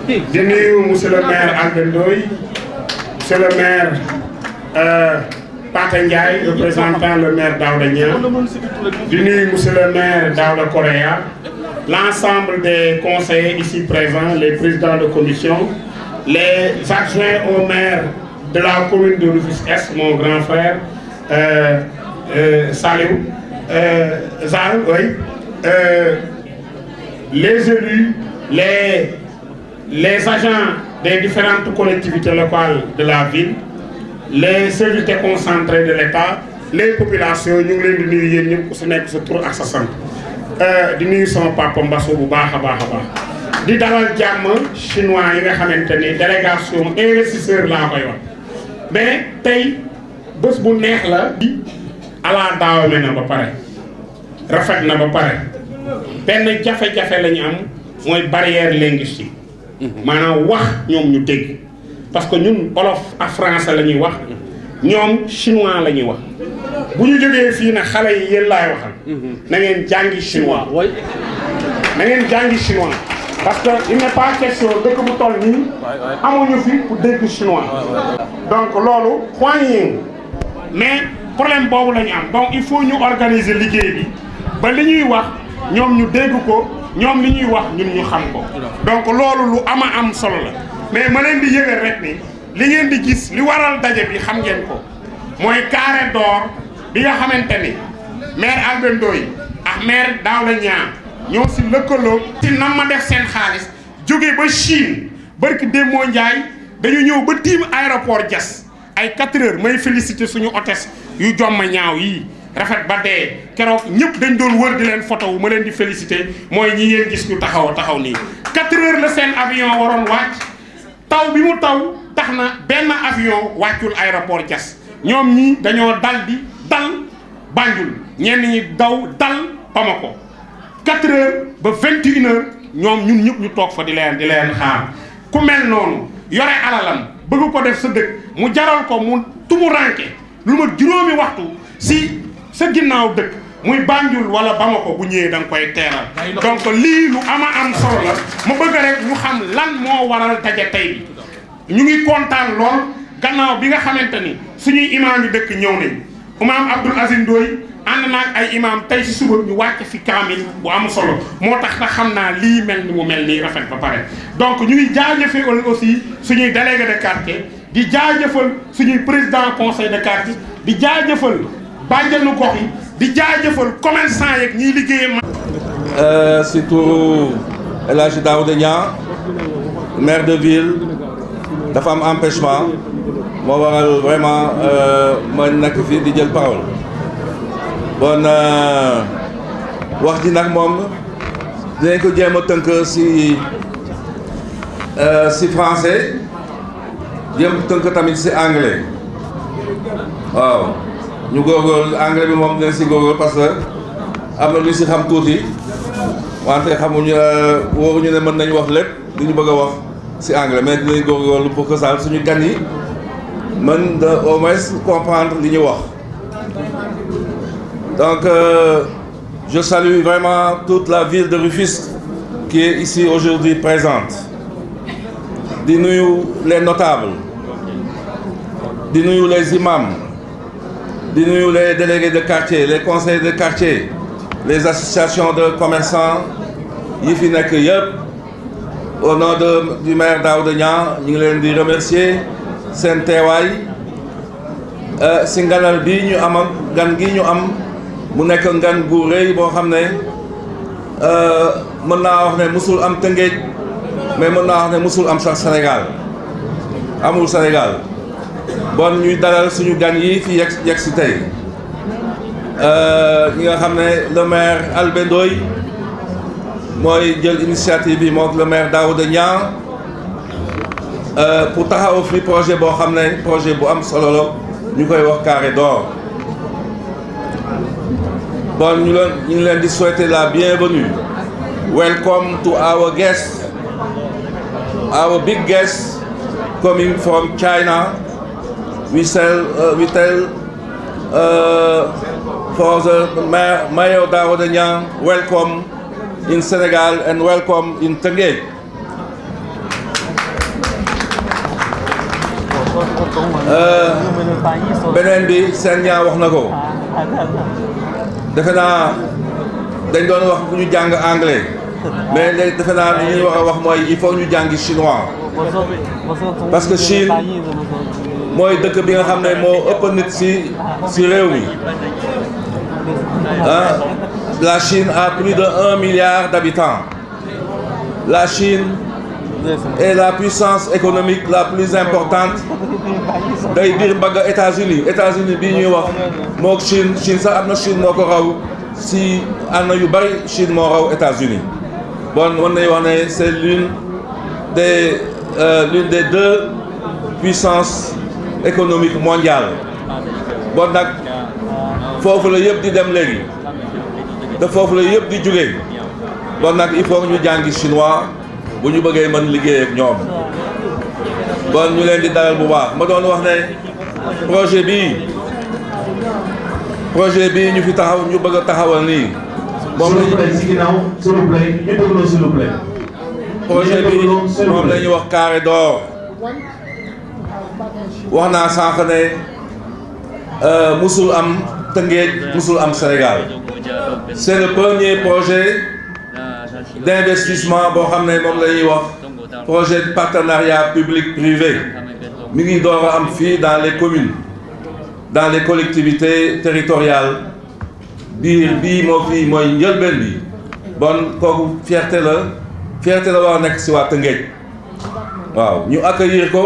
di nuyu monsieur le maire Albert Ndoye, monsieur le maire Pata Ndiaye, représentant le maire Daouda Niang, di nuyu monsieur le maire Daouda Correa, l'ensemble des conseillers ici présents, les présidents de commission, les adjoints au maire de la commune de Rufisque-Est, mon grand frère Saliou, les élus, les agents des différentes collectivités locales de la ville, les services déconcentrés de l'État, les populations, ñu ngi leen di nuyu yéen ñëpp ku si nekk sa tur ak sa sant di nuyu sama papa Mbasso bu baax a baax di dalal jàmm chinois yi nga xamante ni délégation investisseur laa koy wax mais tey bés bu neex la di ala daawame na ba pare rafet na ba pare benn jafe-jafe la ñu am mooy barrière linguistique maanaam wax ñoom ñu dégg parce que ñun olof ak français la ñuy wax ñoom chinois la ñuy wax bu ñu jógee fii nag xale yi yéen laay waxal na ngeen jàngi chinois na ngeen jàngi chinois parce que il n'est pas question dëkk bu toll nii amuñu fi pour dégg chinois donc loolu xoiñi mais problème boobu la ñu am donc il faut ñu organiser liggéey bi ba li ñuy wax ñoom ñu dégg ko ñoom li ñuy wax ñun ñu xam ko donc loolu lu ama am solo la mais ma leen di yëgal rek ni li ngeen di gis li waral daje bi xam ngeen ko mooy carré d'or bi nga xamante ni maire Albert Ndoye ak maire Daouda Niang ñoo si lëkkaloo ci nam ma def seen xaalis jóge ba Chine barki Demba Ndiaye dañu ñëw ba tiim aéroport Diass ay 4 heures may féliciter suñu hôtesse yu jomma ñaaw yii rafet ba dee keroog ñëpp dañ doon wër di leen photo wu ma leen di féliciter mooy ñi ngeen gis ñu taxaw nii 4 heures la seen avion waroon wàcc taw bi mu taw tax na benn avion wàccul aéroport Diass ñoom ñii dañoo dal Banjul ñenn ñi daw dal Bamako 4 heures ba 21 heures ñoom ñun ñëpp ñu toog fa di leen xaar ku mel noonu yore alalam bëgg ko def sa dëkk mu jaral ko mu tumuranke lu ma juróomi waxtu si sa ginnaaw dëkk muy Banjul wala Bamako bu ñëwee da nga koy teeral donc lii lu ama am solo la ma bëgg rek ñu xam lan moo waral daje tey bi ñu ngi kontaan lool gannaaw bi nga xamante ni suñuy imaam yi dëkk ñëw nañ imaam Abdoul Aziz Ndoye ànd naag ay imaam tey si suba ñu wàcc fi kaamil bu am solo moo tax na xam naa lii mel ni mu mel nii rafet ba pare donc ñu ngi jaajëfal aussi suñuy délégué de quartier di jaajëfal suñuy président conseil de quartier di jaajëfal bàjjenu gox yi di jaajëfal commerçant yeeg ñiy liggéeyee surtout El Hadji Daouda Niang maire de ville dafa am empêchement moo waral vraiment ma nekk fii di jël parole bon wax ji nag moom dinañ ko jéem a tënk si français jéem tënk tamit si anglais waaw ñu góorgóorlu anglais bi moom dinañ si góorgóorlu parce que am na lu si xam tuuti wante xamuñu wóoruñu ne mën nañu wax lépp li ñu bëgg a wax si anglais mais dinañ góorgóorlu pour que ça suñu gan yi mën de au moins comprendre li ñu wax. Donc je salue vraiment toute la ville de Rufisque qui est ici aujourd'hui présente. Di nuyu les notables, di nuyu les imams, di nuyu les délégués de quartier, les conseillers de quartier, les associations de commerçants yi fi nekk yëpp. Au nom du maire Daouda Niang ñu ngi leen di remercier seen teewaay si nganal bi ñu am gan gi ñu am mu nekk ngan gu rëy boo xam ne mën naa wax ne musul am Tëngéej mais mën naa wax ne musul am sax Sénégal amul Sénégal bon ñuy dalal suñu gan yi fi yegg si tey ñi nga xam ne le maire Albert Ndoye mooy jël initiative bi moom le maire Daouda Niang pour taxaw fi projet boo xam ne projet bu am solo la ñu koy wax carré d'or bon ñu ngi leen di souhaiter la bienvenue. Welcome to our guests, our big guests coming from China. We tell for the Mayor Daouda Niang, welcome in Senegal and welcome in Tëngéej. beneen bi seen ñaa wax na ko defe naa dañ doon wax bu ñu jàng anglais mais léegi defe naa li ñuy war a wax mooy il faut ñu jàngi chinois parce que Chine mooy dëkk bi nga xam ne moo ëpp nit si réew mi ah la Chine a plus de 1 milliard d'habitants. La Chine est la puissance économique la plus importante day biir mbagg États-Unis bii ñuy wax mook Chine sax am na Chine moo ko raw si am na yu bari Chine moo raw États-Unis bon mën nañu wax ne c'est l'une des 2 puissances économiques mondiales bon nag foofu la yëpp di dem léegi te foofu la yëpp di jóge bon nag il faut ñu jàngi chinois bu ñu bëggee mën liggéey ak ñoom bon ñu leen di dalal bu baax ma doon wax ne projet bii ñu fi taxaw ñu bëgg a taxawal nii moom projet bi moom la ñuy wax carré d'or wax naa sànq ne musul am Tëngéej musul am Sénégal c'est le premier projet d'investissement boo xam ne moom la ñuy wax projet de partenariat public-privé mi ngi door a am fii dans les communes dans les collectivités territoriales bii moo fii mooy njëlbeen bi bon kooku fierté la war a nekk si waa Tëngéej waaw ñu accueillir ko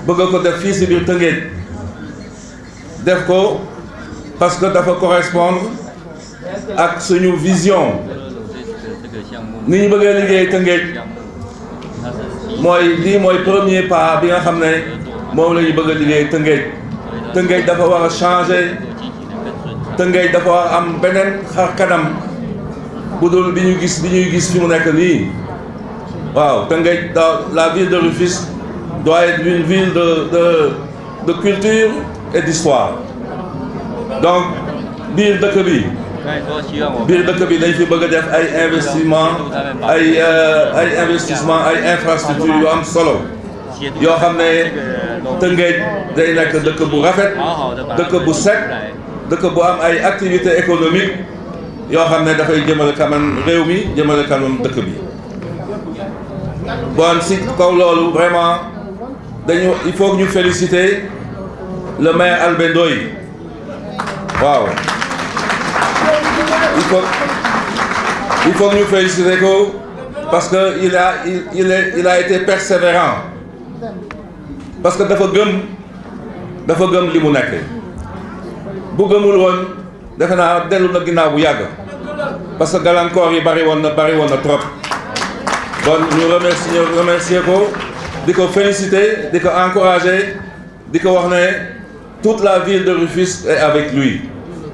bëgg ko def fii si biir Tëngéej def ko parce que dafa correspondre ak suñu vision ni ñu bëggee liggéey Tëngéej lii mooy premier pas bi nga xam ne moom la ñu bëgg a liggéey Tëngéej dafa war a changer Tëngéej dafa war a am beneen xar kanam bu dul bi ñuy gis fi mu nekk nii waaw Tëngéej la ville de Rufisque doit être une ville de culture et d'histoire donc biir dëkk bi dañ fi bëgg a def ay investissement ay infrastructures yu am solo yoo xam ne Tëngéej day nekk dëkk bu rafet dëkk bu set dëkk bu am ay activités économiques yoo xam ne dafay jëmale kanam réew mi jëmale kanam dëkk bi bon si kaw loolu vraiment il faut que ñu féliciter le maire Albé Ndoye waaw il faut que ñu féliciter ko parce que il a été persévérant parce que dafa gëm li mu nekk bu gëmul woon defe naa dellu na ginnaaw bu yàgg parce que gàllankoor yi bari woon na trop bon ñu remercier ko di ko féliciter di ko encourager di ko wax ne toute la ville de Rufisque est avec lui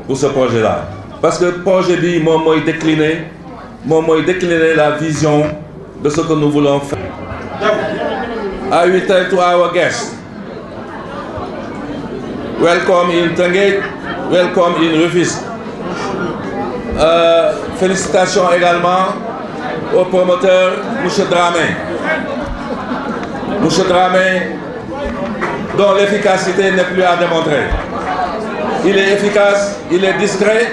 pour ce projet-là parce que projet bi moom mooy décliner la vision de ce que nous voulons faire. I will tell to our guests, welcome in Tëngéej, welcome in Rufisque. Félicitations également au promoteur Monsieur Dramé, dont l'efficacité n'est plus à démontrer. Il est efficace, il est discret,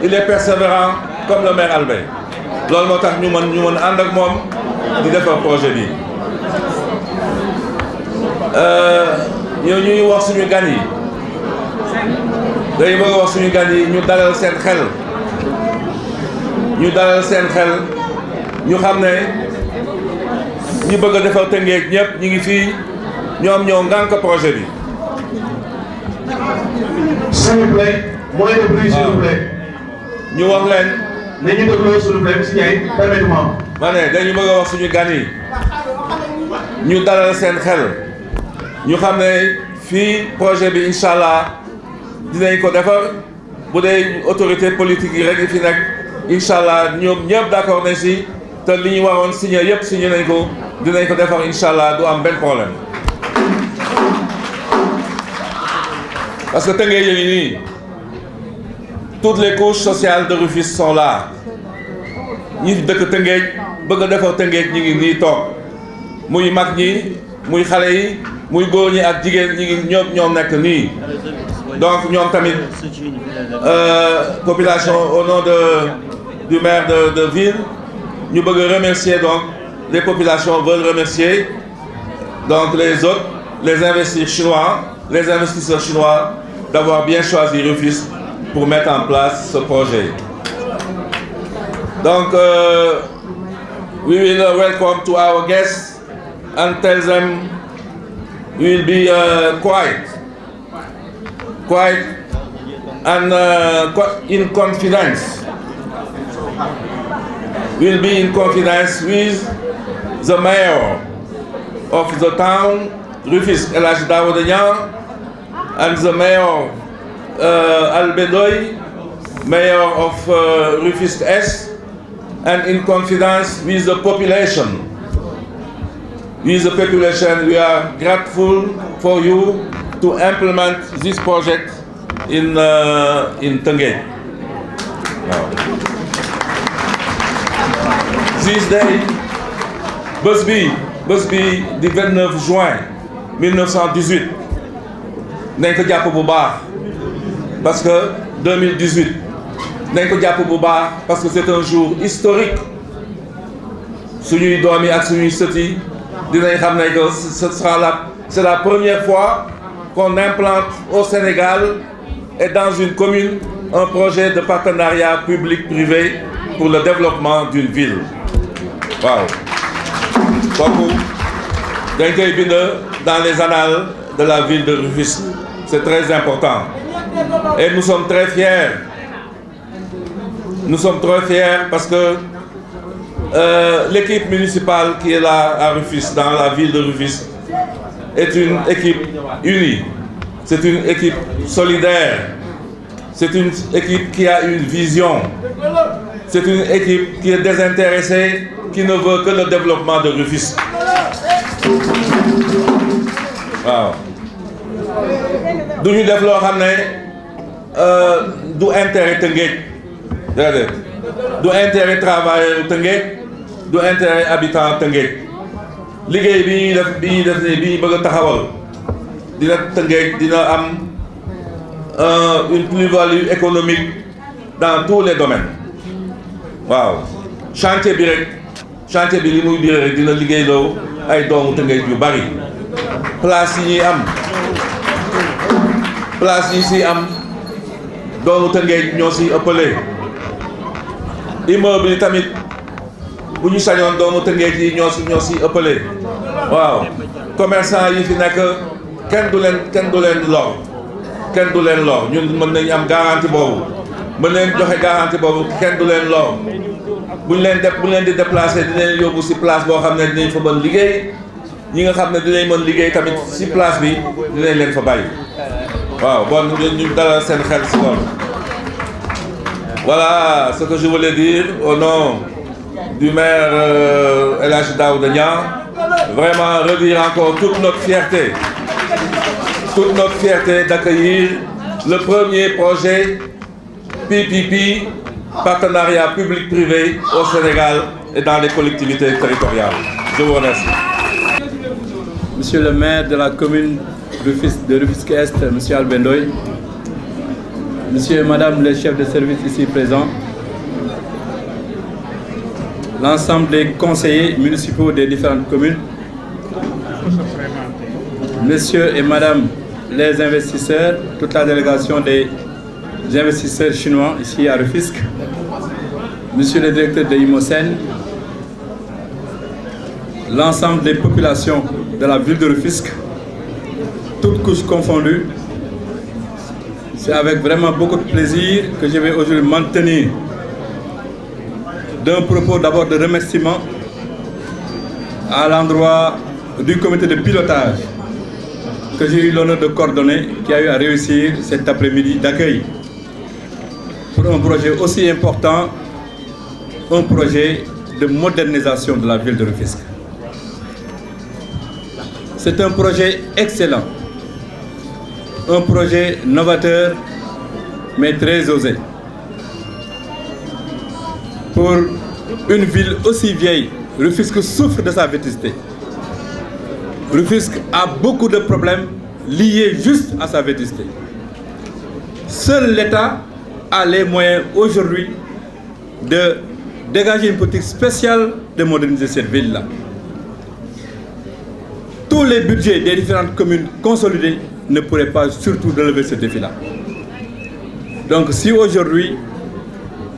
il est persévérant comme le maire Albé. loolu moo tax ñu mën ànd ak moom di defar projet bi. ñuy wax suñu gan yi dañu bëgg a wax suñu gan yi ñu dalal seen xel ñu xam ne ñi bëgg a defar Tëngéej ñëpp ñi ngi fii ñoom ñoo ngànk projet bi. s'il vous plaît, moins de bruit s'il vous plaît. ñu wax leen. nañu dégloo s'il vous plaît monsieur Ndiaye permettez-moi. ma ne dañu bëgg a wax suñu gan yi ñu dalal seen xel ñu xam ne fii projet bi incha allah dinañ ko defar bu dee autorité politique yi rek yi fi nekk incha allah ñoom ñëpp d'accord nañ si te li ñu waroon signé yëpp signé nañ ko dinañ ko defar incha allah du am benn problème. parce que Tëngéej yi nii toutes les couches sociales de Rufisque sont là ñi dëkk Tëngéej bëgg a defar Tëngéej ñi ngi nii toog muy mag ñi muy xale yi muy góor ñi ak jigéen ñi ñoom nekk nii donc ñoom tamit population au nom du maire de ville ñu bëgg remercier donc les populations veulent remercier donc les autres les investisseurs chinois d'avoir bien choisi Rufisque pour mettre en place ce projet. Donc we will welcome to our guests and tell them we will be quiet and in confidence. We will be in confidence with the mayor of the town, Rufisque El Hadji Daouda Niang, and the mayor Albedoy, mayor of Rufisque Est, and in confidence with the population. With the population, we are grateful for you to implement this project in Tëngéej. This day, bés bi di 29 juin 1918 nañ ko jàpp bu baax parce que 2018 nañ ko jàpp bu baax parce que c'est un jour historique suñuy doom yi ak suñuy sët yi dinañ xam ne que c'est la première fois qu'on implante au Sénégal et dans une commune un projet de partenariat public-privé pour le développement d'une ville. Waaw kooku dañ koy bind dans les annales de la ville de Rufisque. C'est très important et nous sommes très fiers. Nous sommes très fiers parce que l'équipe municipale qui est là à Rufisque, dans la ville de Rufisque, est une équipe unie. C'est une équipe solidaire. C'est une équipe qui a une vision. C'est une équipe qui est désintéressée, qui ne veut que le développement de Rufisque. Waaw. duñu def loo xam ne du intérêt Tëngéej déedéet du intérêt travailleur Tëngéej du intérêt habitant Tëngéej liggéey bi ñuy def nii bi ñu bëgg a taxawal dina Tëngéej dina am une plus-value économique dans tous les domaines. Waaw chantier bi li muy dire rek dina liggéeyloo ay doomu Tëngéej yu bari. place yi si am doomu Tëngéej ñoo si ëppale. immeuble yi tamit bu ñu sañoon doomu Tëngéej yi ñoo si ëppale. waaw commerçant yi fi nekk kenn du leen lor ñun mën nañu am garantie boobu mën leen joxe garantie boobu kenn du leen lor bu ñu leen di déplacer dinañ yóbbu si place boo xam ne dinañ fa mën liggéey. ñi nga xam ne dinañ mën liggéey tamit ci place bi dinañ leen fa bàyyi. waaw bon ñu dalal seen xel ci loolu. Voilà ce que je voulais dire au nom du maire El Hadji Daouda Niang. Vraiment redire encore toute notre fierté d'accueillir le premier projet PPP, partenariat public-privé au Sénégal et dans les collectivités territoriales. Je vous remercie. Monsieur le maire de la commune de Rufisque-Est, Monsieur Albendoy, Monsieur et Madame les chefs de service ici présents, l'ensemble des conseillers municipaux des différentes communes, Monsieur et Madame les investisseurs, toute la délégation des investisseurs chinois ici à Rufisque, Monsieur le directeur de Imosen, l'ensemble des populations de la ville de Rufisque, toutes couches confondues. C'est avec vraiment beaucoup de plaisir que je vais aujourd'hui m'en tenir d'un propos d'abord de remerciement à l'endroit du comité de pilotage que j'ai eu l'honneur de coordonner, qui a eu à réussir cet après-midi d'accueil pour un projet aussi important, un projet de modernisation de la ville de Rufisque. C'est un projet excellent, un projet novateur, mais très osé. Pour une ville aussi vieille, Rufisque souffre de sa vétusté. Rufisque a beaucoup de problèmes liés juste à sa vétusté. Seul l'État a les moyens aujourd'hui de dégager une politique spéciale de moderniser cette ville-là. Tous les budgets des différentes communes consolidées ne pourraient pas surtout relever ce défi-là. Donc si aujourd'hui,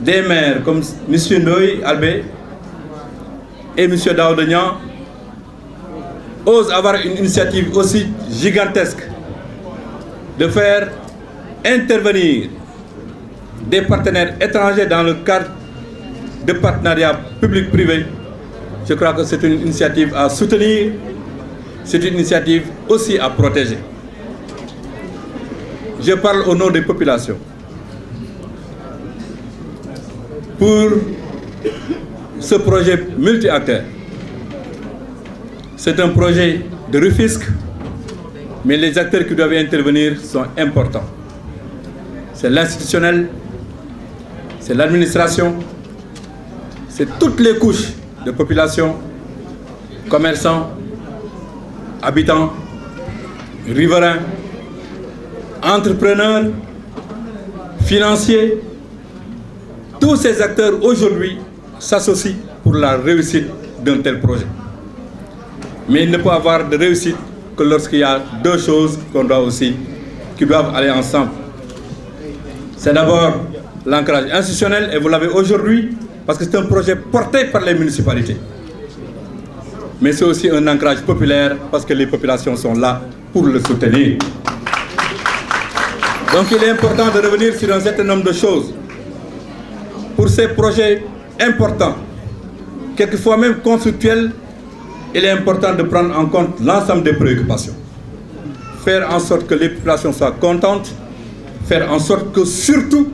des maires comme M. Ndoye Albé et M. Daoudenian osent avoir une initiative aussi gigantesque de faire intervenir des partenaires étrangers dans le cadre de partenariats public-privé, je crois que c'est une initiative à soutenir, c'est une initiative aussi à protéger. Je parle au nom des populations. Pour ce projet multi-acteur, c'est un projet de Rufisque, mais les acteurs qui doivent intervenir sont importants. C'est l'institutionnel, c'est l'administration, c'est toutes les couches de population, commerçants, habitants, riverains, entrepreneurs, financiers. Tous ces acteurs aujourd'hui s'associent pour la réussite d'un tel projet. Mais il ne peut y avoir de réussite que lorsqu'il y a deux choses qui doivent aller ensemble. C'est d'abord l'ancrage institutionnel, et vous l'avez aujourd'hui, parce que c'est un projet porté par les municipalités. Mais c'est aussi un ancrage populaire, parce que les populations sont là pour le soutenir. Donc il est important de revenir sur un certain nombre de choses. Pour ces projets importants, quelquefois même conflictuels, il est important de prendre en compte l'ensemble des préoccupations. Faire en sorte que les populations soient contentes, faire en sorte que surtout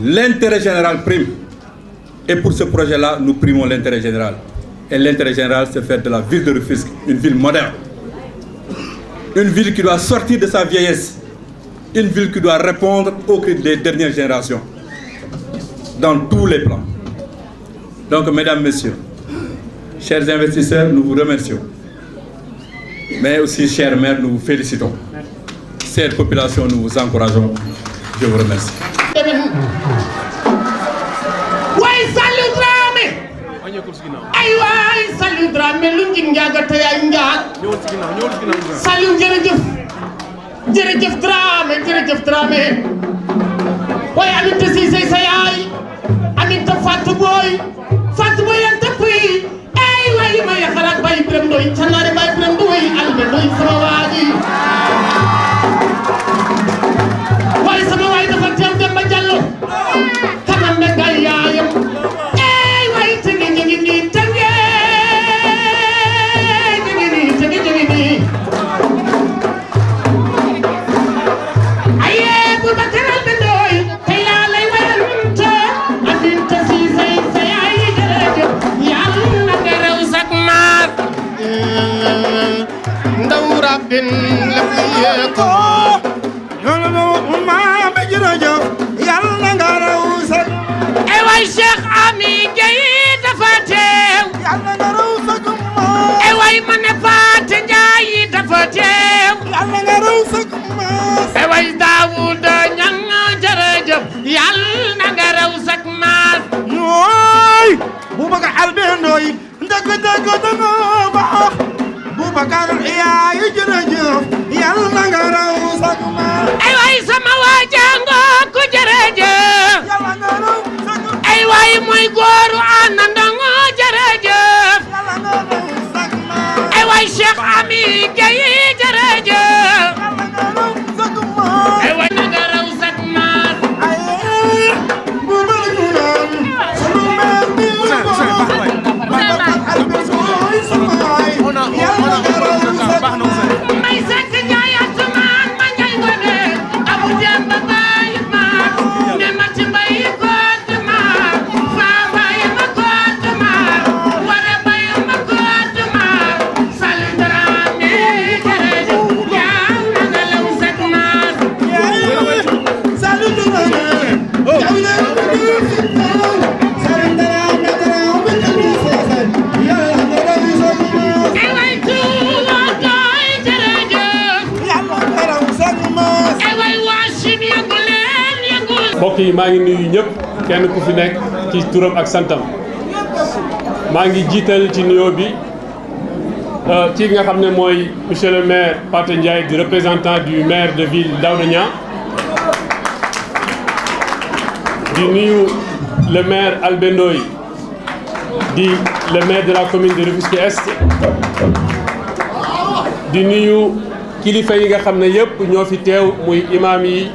l'intérêt général prime. Et pour ce projet-là, nous primons l'intérêt général. Et l'intérêt général, c'est faire de la ville de Rufisque une ville moderne. Une ville qui doit sortir de sa vieillesse. Une ville qui doit répondre aux cris des dernières générations. Dans tous les plans. Donc, mesdames, messieurs, chers investisseurs, nous vous remercions. Mais aussi, chers maires, nous vous félicitons. Chères populations, nous vous encourageons. Je vous remercie. Saliou Dramé lu njig njaaga te yaay njaag Saliou jërëjëf Dramé waaye Aminata Cissé sa yaay Aminata Fatou Boy yanta puy ay waay ma yaxalaat Baye Birame Ndoye canaare Baye Birame Ndoye Albe Ndoye sama waaji waaye sama waay dafa teew Demba Diallo kanam ne ngay yaayam ay waay tege ñi nii tege bin lafiyeko yono ma be jërëjëf yàlla nga raw sax ay waay Cheikh Ami Gueye dafa teew yàlla nga raw sax ay waay ma ne Fatou Ndiaye dafa teew yàlla nga raw sax ay waay Daouda Niang jërëjëf yàlla nga raw sax maas ñooy Boubacar Albé Ndoye dëgg danga baax Boubacar yaay jërëjëf yàlla nga raw sax maas ay waay sama waajango ko jërëjëf yàlla nga raw sax ay waay mooy góoru àndandoo jërëjëf yàlla nga raw sax maas ay waay Cheikh Ami Gueye jërëjëf yàlla nga raw sax maas ay waay nga raw sax maas ay bu ma ñu naan sunu mère bi may sekk Njaay atumaan ma Njaay Ngone abu Demba Baye maak ne ma ci mbay koot maak faa Baye ma koot maak wara Baye ma koot maak Saliou Dramé mbokk yi maa ngi nuyu ñëpp kenn ku fi nekk ci turam ak santam maa ngi jiital ci nuyoo bi ci nga xam ne mooy monsieur le maire Pathé Ndiaye di représentant du maire de ville Daouda Niang di nuyu le maire Albé Ndoye di le maire de la commune de Rufisque Est di nuyu kilifa yi nga xam ne yëpp ñoo fi teew muy imam yi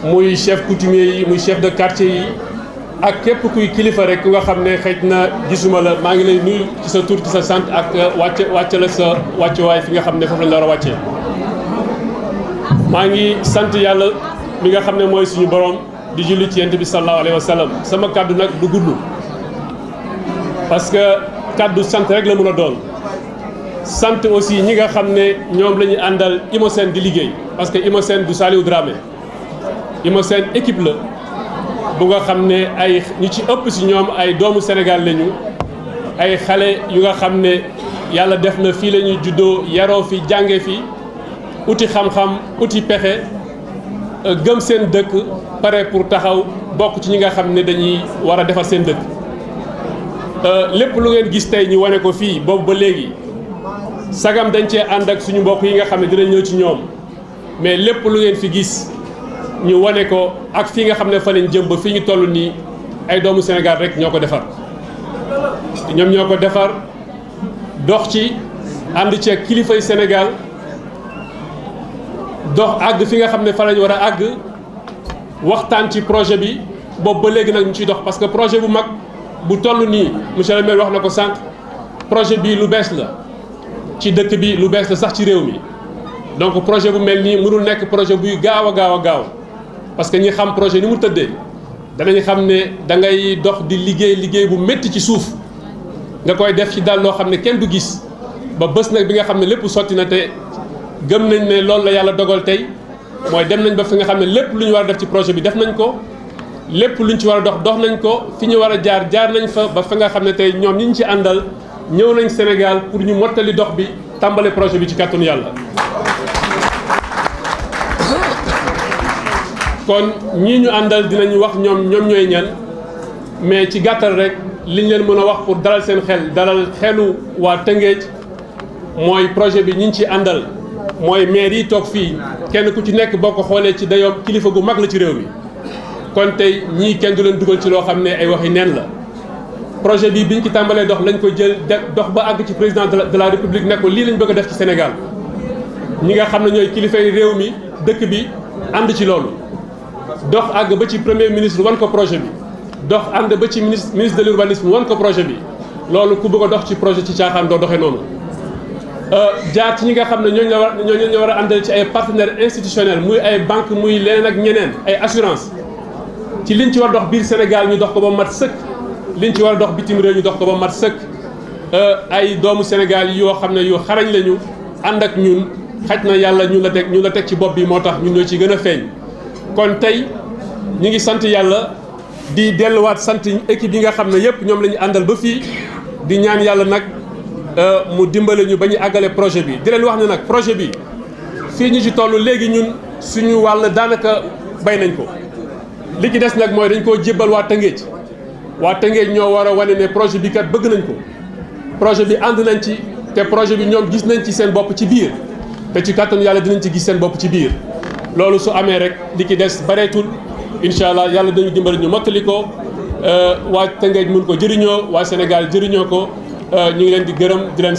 muy chef coutumier yi muy chef de quartier yi ak képp kuy kilifa rek ku nga xam ne xëj na gisuma la maa ngi lay nuyu ci sa tur ci sa sant ak wàcce la sa wàccuwaay fi nga xam ne foofu lañ la war a wàccee. maa ngi sant yàlla mi nga xam ne mooy suñu borom di julli ci yent bi sallallahu alayhi wa sallam sama kàddu nag du gudd parce que kàddu sant rek la mën a doon sant aussi ñi nga xam ne ñoom la ñu àndal Imosène di liggéey parce que Imosène du Saliou Dramé Imosène équipe la bu nga xam ne ay ñu ci ëpp si ñoom ay doomu Sénégal lañu ay xale yu nga xam ne yàlla def na fii la ñuy juddoo yaroo fi jànge fi uti xam-xam uti pexe gëm seen dëkk pare pour taxaw bokk ci ñi nga xam ne dañuy war a defar seen dëkk lépp lu ngeen gis tey ñu wane ko fii boobu ba léegi sagam dañ cee ànd ak suñu mbokk yi nga xam ne dinañ ñëw ci ñoom mais lépp lu ngeen fi gis ñu wane ko ak fii nga xam ne fa lañ jëm ba fii ñu toll nii ay doomu Sénégal rek ñoo ko defar ñoom ñoo ko defar dox ci ànd ci ak kilifay Sénégal dox àgg fi nga xam ne fa lañ war a àgg waxtaan ci projet bi boobu ba léegi nag ñu ciy dox parce que projet bu mag bu toll nii monsieur le maire wax na ko sànq projet bi lu bees la ci dëkk bi lu bees la sax ci réew mi donc projet bu mel nii mënul nekk projet buy gaaw a gaaw parce que ñi xam projet ni mu tëddee danañ xam ne da ngay dox di liggéey bu métti ci suuf nga koy def ci daal loo xam ne kenn du gis ba bés nag bi nga xam ne lépp sotti na te gëm nañ ne loolu la yàlla dogal tey mooy dem nañ ba fi nga xam ne lépp lu ñu war a def ci projet bi def nañ ko lépp luñ ci war a dox nañ ko fi ñu war a jaar nañ fa ba fa nga xam ne tey ñoom ñi ñu ci àndal ñëw nañ Sénégal pour ñu mottali dox bi tàmbale projet bi ci kàttanu yàlla. kon ñii ñu àndal dinañu wax ñoom ñooy ñan mais ci gàttal rek liñ leen mën a wax pour dalal seen xel dalal xelu waa Tëngéej mooy projet bi ñi ci àndal mooy maire yi toog fii kenn ku ci nekk boo ko xoolee ci dayoom kilifa gu mag la ci réew mi kon tey ñii kenn du leen dugal ci loo xam ne ay waxi neen la projet bi biñ ci tàmbalee dox lañ ko jël dox ba àgg ci président de la république ne ko lii lañ bëgg a def ci Sénégal ñi nga xam ne ñooy kilifay réew mi dëkk bi ànd ci loolu dox àgg ba ci premier ministre wan ko projet bi dox ànd ba ci ministre de l'urbanisme wan ko projet bi loolu ku bëgg a dox ci projet ci caaxaan doo doxee noonu jaar ci ñi nga xam ne ñooñu la war a àndal ci ay partenaires institutionnels muy ay banque muy leneen ak ñeneen ay assurance ci liñ ci war a dox biir Sénégal ñu dox ko ba mat sëkk liñ ci war a dox bitim réew ñu dox ko ba mat sëkk ay doomu Sénégal yoo xam ne yu xarañ lañu ànd ak ñun xaj na yàlla ñun la teg ci bopp bi moo tax ñun ñoo ci gën a feeñ kon tey ñi ngi sant yàlla di delluwaat sant équipe yi nga xam ne yëpp ñoom la ñu àndal ba fii di ñaan yàlla nag mu dimbale ñu ba ñu àggale projet bi di leen wax ne nag projet bi fii ñu ci toll léegi ñun suñu wàll daanaka bay nañ ko li ci des nag mooy dañ koo jébbal waa Tëngéej ñoo war a wane ne projet bi kat bëgg nañ ko projet bi ànd nañ ci te projet bi ñoom gis nañ ci seen bopp ci biir te ci kàttanu yàlla dinañ ci gis seen bopp ci biir loolu su amee rek li ci des bareetul incha allah yàlla dañu dimbali ñu mottali ko waa Tëngéej mun ko jëriñoo waa Sénégal jëriñoo ko ñu ngi leen di gërëm di leen.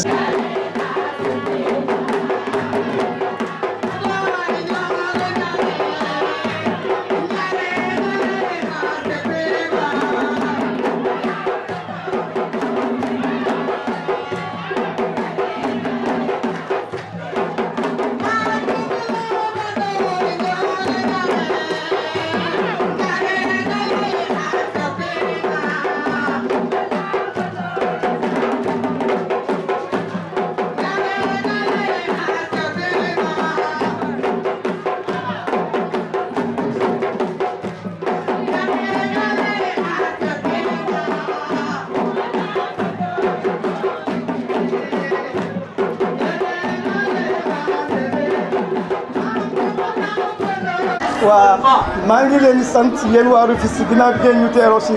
waa maa ngi leen di sant yéen waa Rufisque ginnaaw bi ngeen ñu teeroo si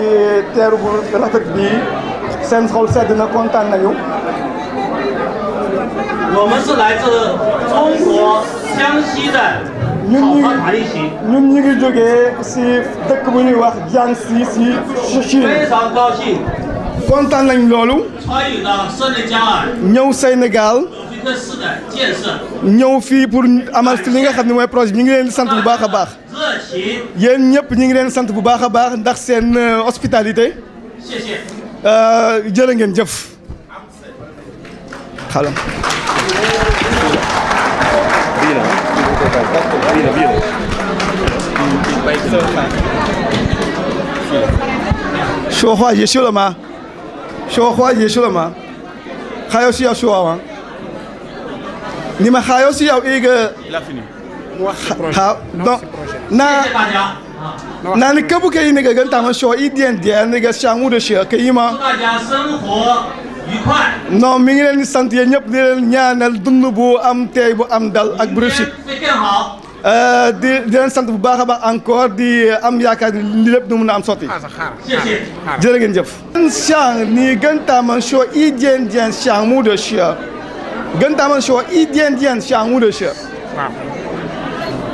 teeru bu rafet bii seen xol sedd na kontaan nañu. 我们是来自中国江西的草团团一行， ñun ñu ngi jógee si dëkk bu ñuy wax Jiangxi si Chine. 非常高兴 kontaan nañ loolu. 参与到胜利江岸 ñëw Sénégal 鲁菲克市的建设， ñëw fii pour amal fi li nga xam ne mooy projet bi ñu ngi leen di sant bu baax a baax. 热情， yéen ñëpp ñu ngi leen di sant bu baax a baax ndax seen hospitalité. 谢谢。 jërë ngeen jëf. xalam.说话结束了吗？说话结束了吗？还有需要说吗？你们还有需要一个？好，那 谢谢大家。 那你可不可以那个跟他们说一点点那个项目的事，可以吗？ 祝大家生活愉快， non mi ngi leen di sant yéen ñëpp di leen ñaanal dund bu am teey bu am dal ak bu réussite. 会更好。 di leen sant bu baax a baax encore di am yaakaar ni li lépp nu mun a am sotti. 谢谢。 jërë ngeen jëf. 向你跟他们说一点点项目的事，跟他们说一点点项目的事。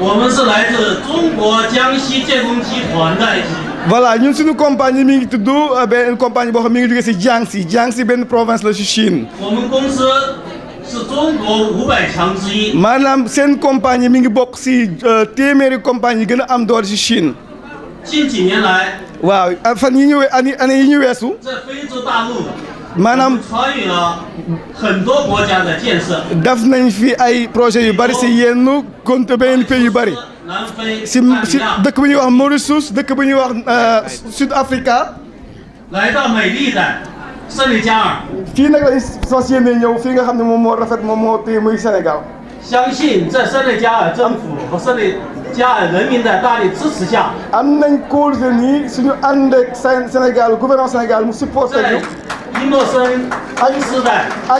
我们是来自中国江西建工集团的。 voilà ñun suñu compagnie mi ngi tudd benn compagnie boo xam mi ngi jógee si Jiangxi Jiangxi benn province la si Chine. 我们公司是中国500强之一。 maanaam seen compagnie mi ngi bokk si téeméeri compagnie yi gën a am doole si Chine. 近几年来， waaw fan yi ñu année yi ñu weesu. 在非洲大陆， maanaam 参与了很多国家的建设。 def nañ fi ay projet yu bari si yenn compte benn pays yu bari. 南非、 si 马里 si 亚， dëkk bu ñuy wax Mauritius dëkk bu ñuy wax Sud Africa. 来到美丽的圣利加尔， fii nag lañ fas yéene ñëw fii nga xam ne moom moo rafet moom moo téye muy Sénégal. 相信在圣利加尔政府和圣利加尔人民的大力支持下， am nañ kóolute ni suñu ànd ak Sénégal gouvernement Sénégal mu supporté 在 ñu. 伊诺森公司的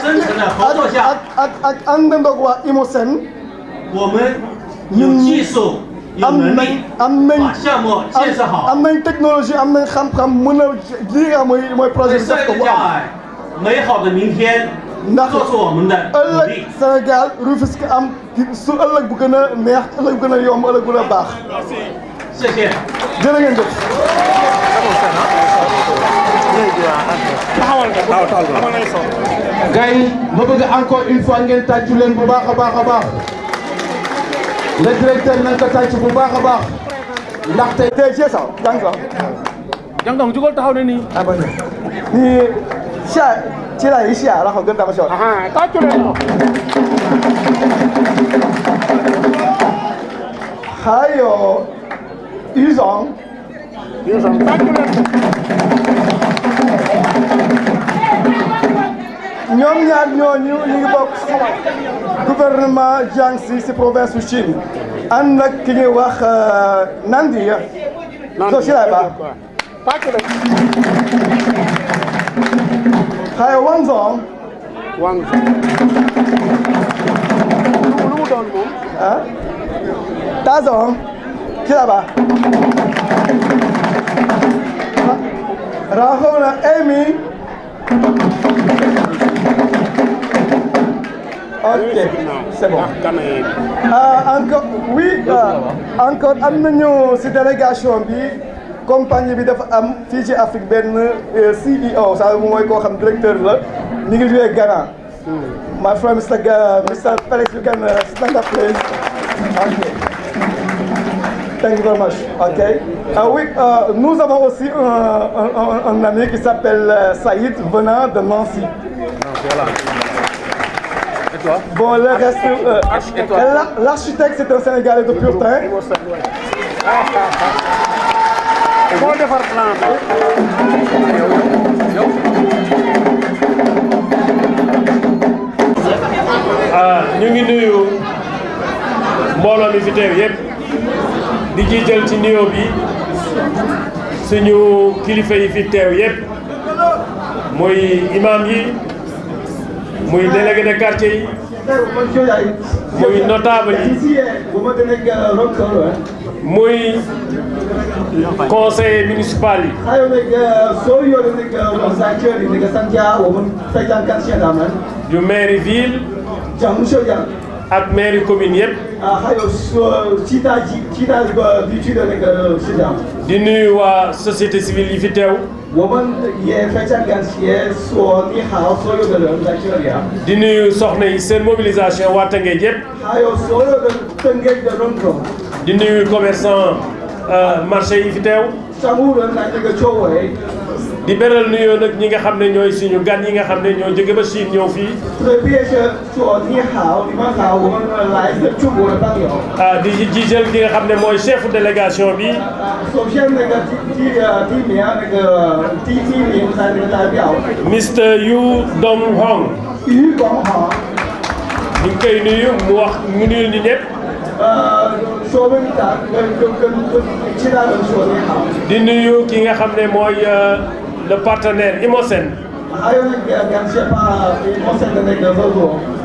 真诚的合作下， ak àndandoog waa Imosen. 我们有技术、有能力，把项目建设好。 am nañ technologie am nañ xam-xam mën a lii nga mooy 为 projet bi 圣 def ko 利 bu 加 am. 尔美好的明天 ndax 做出我们的努 ëllëg 力。 Sénégal Rufisque am su ëllëg bu gën a neex ëllëg bu gën a yomb ëllëg bu gën a baax. 谢谢。 jërë ngeen jëf. gars yi ma bëgg encore une fois ngeen tàccu leen bu baax a baax a baax le directeur nañ ko tàcc bu baax a baax ndaxte. tey ci sax jàng sax. jàng donc jugal taxaw ne nii. ah bon ni 下起来一下，然后跟他们说。tàccu leen. 还有于总。于总tàccu leen. ñoom ñaar ñooñu ñu ngi bokk gouvernement Jiangxi si province su Chine ànd ak ki ñuy wax Nandi ya. so si laay baax. xëy na Wang Zong. Wang Zong. lu mu doon moom. ah. Ta Zong. si laay baax. raxoon na Amy. ok c'est bon. encore oui encore am nañu si délégation bi compagnie bi dafa am fii ci Afrique benn CEO ça mooy koo xam directeur la ñu ngi jógee Ghana. my friend Mr. Felix, you can stand up please. ok. Thank you very much. Ok. Oui, nous avons aussi un ami qui s'appelle Saïd venant de Nancy. Et toi? Bon, le reste, l'architecte c'est un Sénégalais de pur teint. moo defar plan bi. ñu ngi nuyu mbooloo mi fi teew yépp di jiital ci nuyoo bi suñu kilifa yi fi teew yépp muy imam yi muy délégué de quartier yi muy notable yi muy conseiller municipal yi yu mairie ville ak mairie commune yëpp di nuyu waa société civile yi fi teew di nuyu soxna yi seen mobilisation waa Tëngéej yëpp di nuyu commerçant marché yi fi teew di beral nuyoo nag ñi nga xam ne ñooy suñu gan yi nga xam ne ñoo jóge ba Chine ñëw fii di jiital ki nga xam ne mooy chef délégation bi Mr. Yu Dong Hong ñu ngi koy nuyu mu wax mu nuyu ñu ñëpp di nuyu ki nga xam ne mooy le partenaire Imosen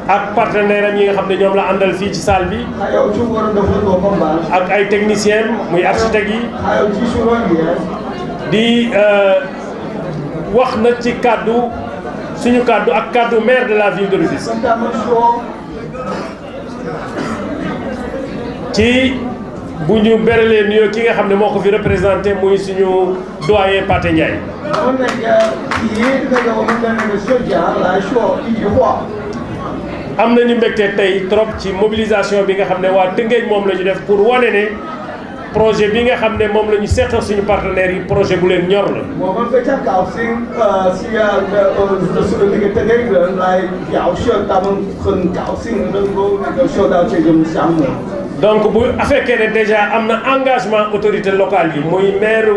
ak partenaire am yi nga xam ne ñoom la àndal fii ci salle bi ak ay techniciens muy architecte yi di wax na ci kàddu suñu kàddu ak kàddu maire de la ville de Rufisque ci bu ñu beralee nuyoo ki nga xam ne moo ko fi représenté muy suñu doyen Pathé Ndiaye am nañu mbégte tey trop ci mobilisation bi nga xam ne waa Tëngéej moom la ñu def pour wane ne projet bi nga xam ne moom la ñu seqal suñu partenaires yi projet bu leen ñor la. donc bu fekkee ne déjà am na engagement autorité locale yi muy maire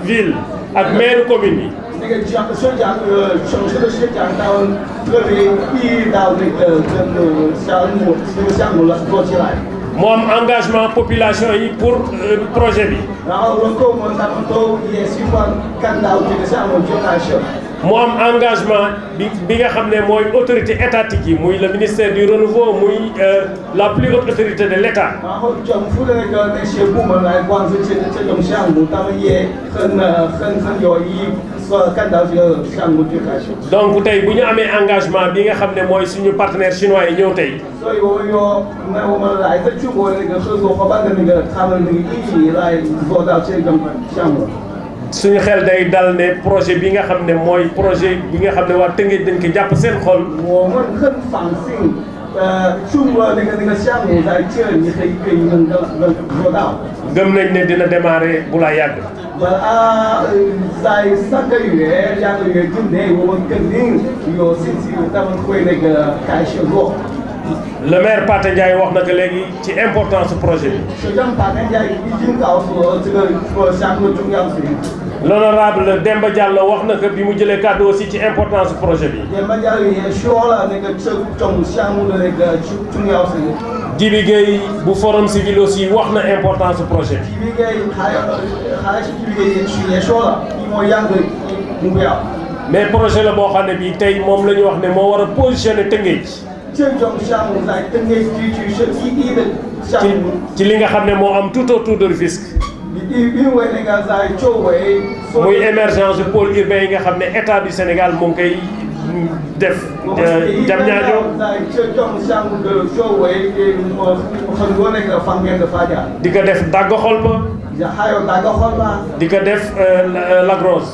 ville ak maire commune yi. mu am engagement population yi pour projet bi. mu am engagement bi nga xam ne mooy autorité étatique yi muy le ministère du renouveau muy la plus haute autorité de l'État. donc tey bu ñu amee engagement bi nga xam ne mooy suñu partenaire chinois yi ñëw tey. suñu xel day dal ne projet bi nga xam ne mooy projet bi nga xam ne waa Tëngéej dañ ko jàpp seen xol. gëm nañ ne dina démarrer bu la yàgg. le maire Pathé Ndiaye wax na ko léegi ci importance projet bi. l'honorable Demba Diallo wax na ko bi mu jëlee kàddu aussi ci importance projet bi. Djibi Gueye bu forum civil aussi wax na importance projet bi. mais projet la boo xam ne bii tey moom la ñu wax ne moo war a positionner Tëngéej. ci li nga xam ne moo am tout autour de Rufisque. muy émergence du pôle urbain yi nga xam ne état du Sénégal moo ngi koy def Diamniadio di ko def Daga-Kholpa di ko def Lac Rose.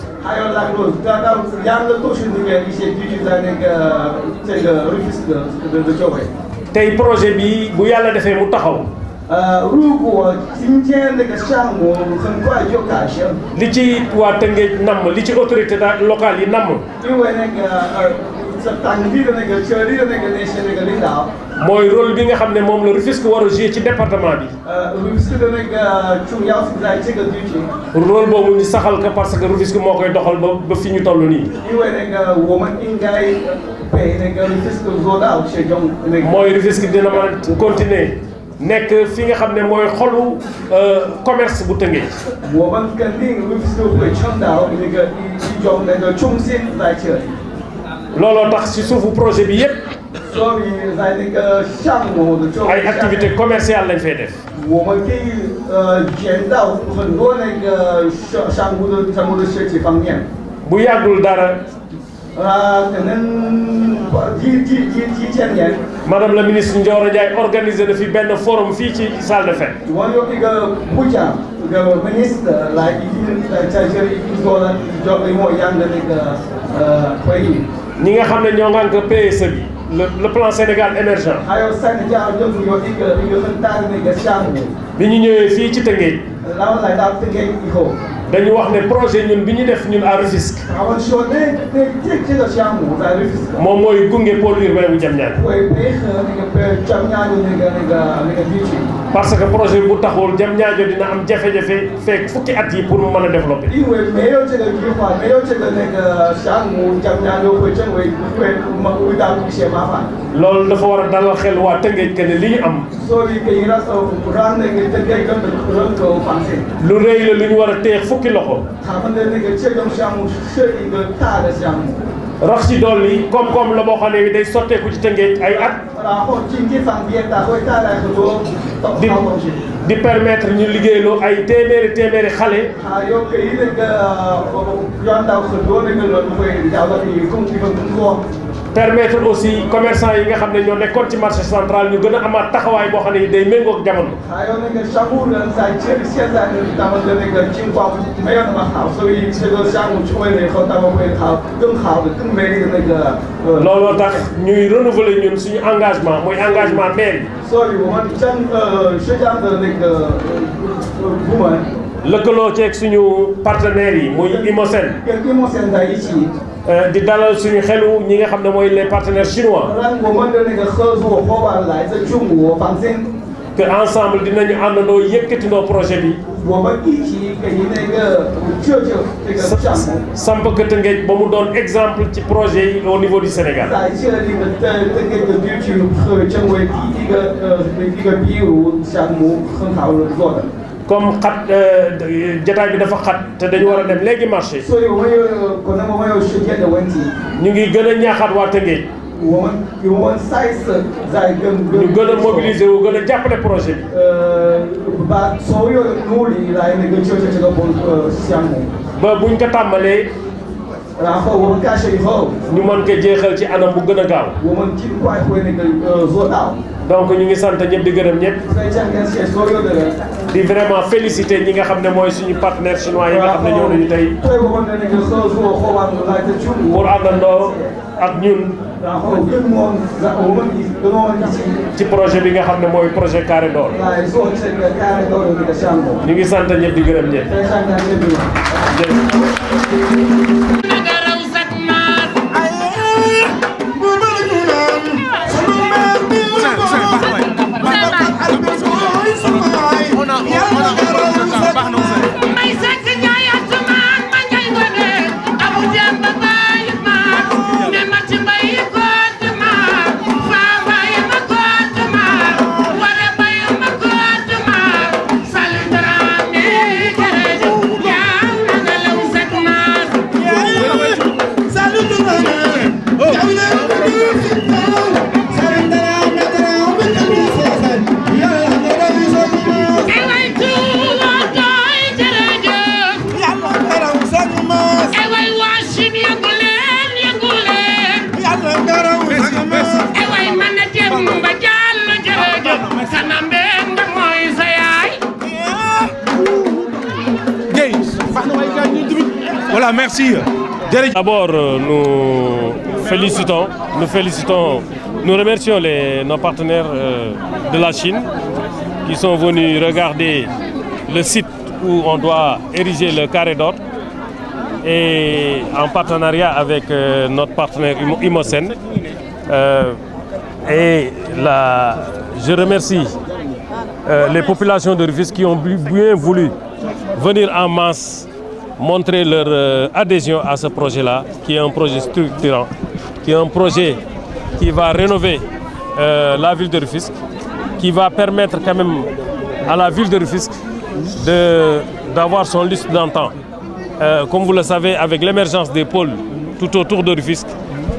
tey projet bi bu yàlla defee mu taxaw. li ci waa Tëngéej namm li ci autorité locale yi namm. mooy rôle bi nga xam ne moom la Rufisque war a jouer ci département bi. rôle boobu ñu saxal ko parce que Rufisque moo koy doxal ba fi ñu toll nii. mooy Rufisque dina mën a continuer nekk fi nga xam ne mooy xolu commerce bu Tëngéej. looloo tax ci suufu projet bi yépp ay activités commerciales lañ fay def. 我们可以见到很多那个项目的设计方面。 bu yàggul dara. 可能几千年。 Madame la ministre Ndioro Ndiaye organisé na fi benn forum fii ci salle de fête. 我有一个部长，一个 minister 来已经在这里做了跟我一样的那个会议。 ñi nga xam ne ñoo ngànk PSE bi le plan Sénégal émergent. 还有三个家政府有一个很大的那个项目。 bi ñu ñëwee fii ci Tëngéej. 然后来到这边以后。 dañu wax ne projet ñun bi ñu def ñun à Rufisque. 他们说这个项目在 Rufisque。 moom mooy gunge pôle urbain bu Diamniadio. 会配合那个Diamniadio那个地区。 parce que projet bu taxul Diamniadio dina am jafe-jafe fekk fukki at yi pour mu mën a développer. 因为没有这个计划，没有这个那个项目，Diamniadio会成为会遇到一些麻烦。 loolu dafa war a dalal xel waa Tëngéej que ne li ñu am. 所以可以让那个Tëngéej人口放心。 lu rëy la lu ñu war a teex fukki loxo. 他们的那个这种项目是一个大的项目。 rax ci dolli koom-koom la boo xam ne day sotteeku ci Tëngéej ay at. 然后经济方面它会带来很多好东西。 di permettre ñu liggéeyloo ay téeméeri xale. 还有可以那个让到很多那个人会找到一份工作。 permettre aussi commerçant yi nga xam ne ñoo nekkoon ci marché central ñu gën a amaat taxawaay boo xam ne day méngoog jamono. 还有那个商务人在这里，现在他们的那个情况没有那么好，所以这个项目出来了以后，他们会更好的、更美丽的那个。looloo tax ñuy renouveler ñun suñu engagement mooy engagement maire yi.所以我们市长的那个部门。 lëkkaloo ceeg suñu partenaires yi muy Imosen. 跟 Imosen 在一起。 di dalal suñu xelu ñi nga xam ne mooy les partenaires chinois. 让我们的那个合作伙伴来自中国放心。 que ensemble dinañu àndandoo yëkkatindoo projet bi. 我们一起给那个这个项目。 samp ko Tëngéej ba mu doon exemple ci projet yi au niveau du Sénégal. 在这里的Tëngéej的地区会成为第一个比如项目很好的做的。 comme xat jotaay bi dafa xat te dañu war a dem léegi marché. 所以我们可能我们有时间的问题。 ñu ngi gën a ñaaxaat waa Tëngéej. 我们再次在跟ñu gën a mobiliser wu gën a jàppale projet bi. 把所有的努力来那个救这个项目。 ba buñ ko tàmbalee. 然后我们开始以后。 ñu mën ko jeexal ci anam bu gën a gaaw. 我们尽快会那个做到。 donc ñu ngi sant ñëpp di gërëm ñëpp. 非常感谢所有的人。 di vraiment féliciter ñi nga xam ne mooy suñu partenaires chinois yi nga xam ne ñëw nañu tey. 对我们的那个合作伙伴来自中国。 pour àndandoo ak ñun. 然后跟我们一起。 ci projet bi nga xam ne mooy projet Carré d'Or. 来做这个Carré d'Or的那个项目。 ñu ngi sant ñëpp di gërëm ñëpp. 非常感谢你们。 Voilà, merci. D'abord, nous remercions nos partenaires de la Chine qui sont venus regarder le site où on doit ériger le Carré d'Or et en partenariat avec notre partenaire Imosen. Je remercie les populations de Rufisque qui ont bien voulu venir en masse montrer leur adhésion à ce projet-là, qui est un projet structurant, qui est un projet qui va rénover la ville de Rufisque, qui va permettre quand même à la ville de Rufisque d'avoir son lustre d'antan. Comme vous le savez, avec l'émergence des pôles tout autour de Rufisque,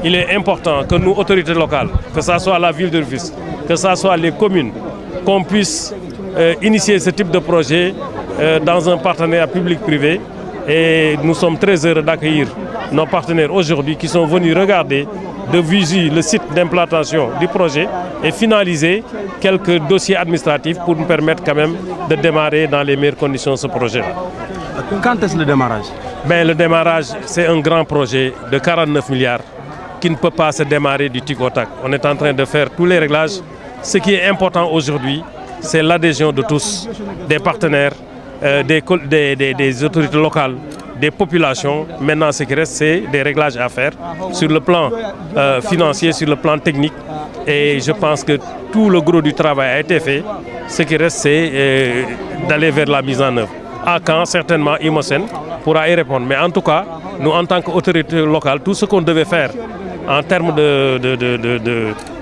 il est important que nous, autorités locales, que ce soit la ville de Rufisque, que ce soit les communes, qu'on puisse initier ce type de projet dans un partenariat public-privé. Et nous sommes très heureux d'accueillir nos partenaires aujourd'hui qui sont venus regarder de visu le site d'implantation du projet et finaliser quelques dossiers administratifs pour nous permettre quand même de démarrer dans les meilleures conditions ce projet-là. Quand est-ce le démarrage? Le démarrage, c'est un grand projet de 49 milliards qui ne peut pas se démarrer du tic au tac. On est en train de faire tous les réglages. Ce qui est important aujourd'hui, c'est l'adhésion de tous, des partenaires, des autorités locales, des populations. Maintenant, ce qui reste, c'est des réglages à faire sur le plan financier, sur le plan technique. Et je pense que tout le gros du travail a été fait. Ce qui reste, c'est d'aller vers la mise en œuvre. À quand, certainement, Imosen pourra y répondre. Mais en tout cas, nous, en tant qu'autorité locale, tout ce qu'on devait faire en termes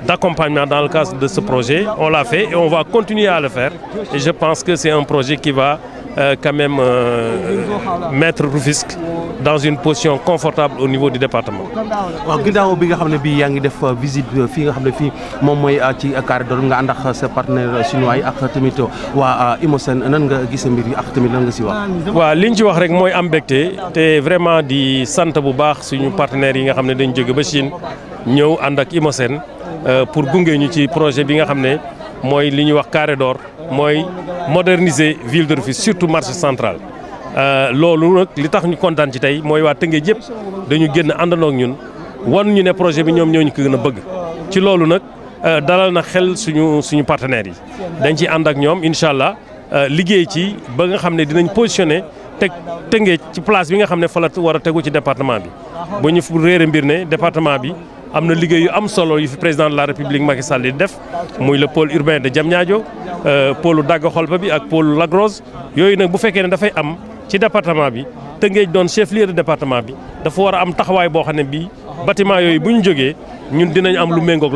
d'accompagnement dans le cadre de ce projet, on l'a fait et on va continuer à le faire. Et je pense que c'est un projet qui va quand même mettre Rufisque dans une position confortable au niveau du département. waaw ginnaaw bi nga xam ne bii yaa ngi def visite fii nga xam ne fii moom mooy ci carré d'or nga ànd ak sa partenaire chinois yi ak tamit waa Imosen nan nga gisee mbir yi ak tamit lan nga si wax. waaw li ñu ci wax rek mooy am mbégte te vraiment di sant bu baax suñu partenaires yi nga xam ne dañu jóge ba Chine ñëw ànd ak Imosen pour gunge ñu ci projet bi nga xam ne mooy li ñuy wax carré d'or mooy moderniser ville de Rufisque surtout marché central. loolu nag li tax ñu kontaan ci tey mooy waa Tëngéej yëpp dañu génn àndandoo ak ñun wan ñu ne projet bi ñoom ñoo ñu ko gën a bëgg ci loolu nag dalal na xel suñu partenaires yi dañ ci ànd ak ñoom incha allah liggéey ci ba nga xam ne dinañ positionné teg Tëngéej ci place bi nga xam ne fa la war a tegu ci département bi bu ñu réere mbir ne département bi am na liggéey yu am solo yu fi président de la république Macky Sall di def muy le pôle urbain de Diamniadio pôle Daga Xolpa bi ak pôle Lac Rose yooyu nag bu fekkee ne dafay am ci département bi Tëngéej doon chef-lieu de département bi dafa war a am taxawaay boo xam ne bii bâtiment yooyu bu ñu jógee ñun dinañ am lu méngoog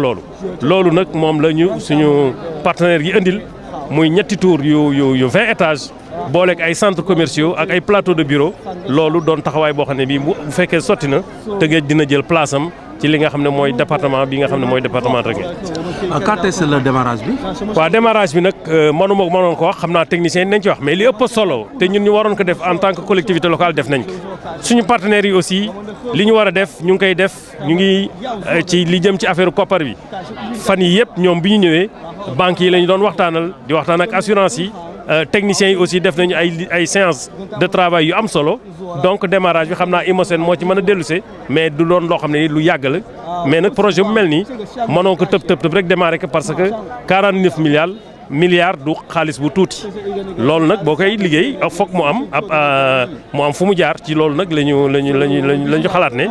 loolu nag moom la ñu suñu partenaires yi indil muy ñetti tour yu 20 étages booleeg ay centres commerciaux ak ay plateaux de bureau loolu doon taxawaay boo xam ne bii bu fekkee sotti na Tëngéej dina jël place am ci li nga xam ne mooy département bi nga xam ne mooy département de Tëngéej. Quand est-ce le démarrage bi. waaw démarrage bi nag mënoon ko wax xam naa technicien yi nañ ci wax mais li ëpp solo te ñun ñu waroon ko def en tant que collectivité locale def nañ ko suñu partenaires yi aussi li ñu war a def ñu ngi koy def ñu ngi ci li jëm ci affaire koppar bi fan yi yëpp ñoom bi ñu ñëwee banques yi la ñu doon waxtaanal di waxtaan ak assurance yi. Techniciens yi aussi def nañu ay séances de travail yu am solo donc démarrage bi xam naa Imosen moo ci mën a dellusee mais du doon loo xam ne lu yàgg la mais nag projet bu mel nii mënoo ko tëb rek démarrer ko parce que 49 milliards du xaalis bu tuuti loolu nag boo koy liggéey foog mu am fu mu jaar ci loolu nag la ñu xalaat ne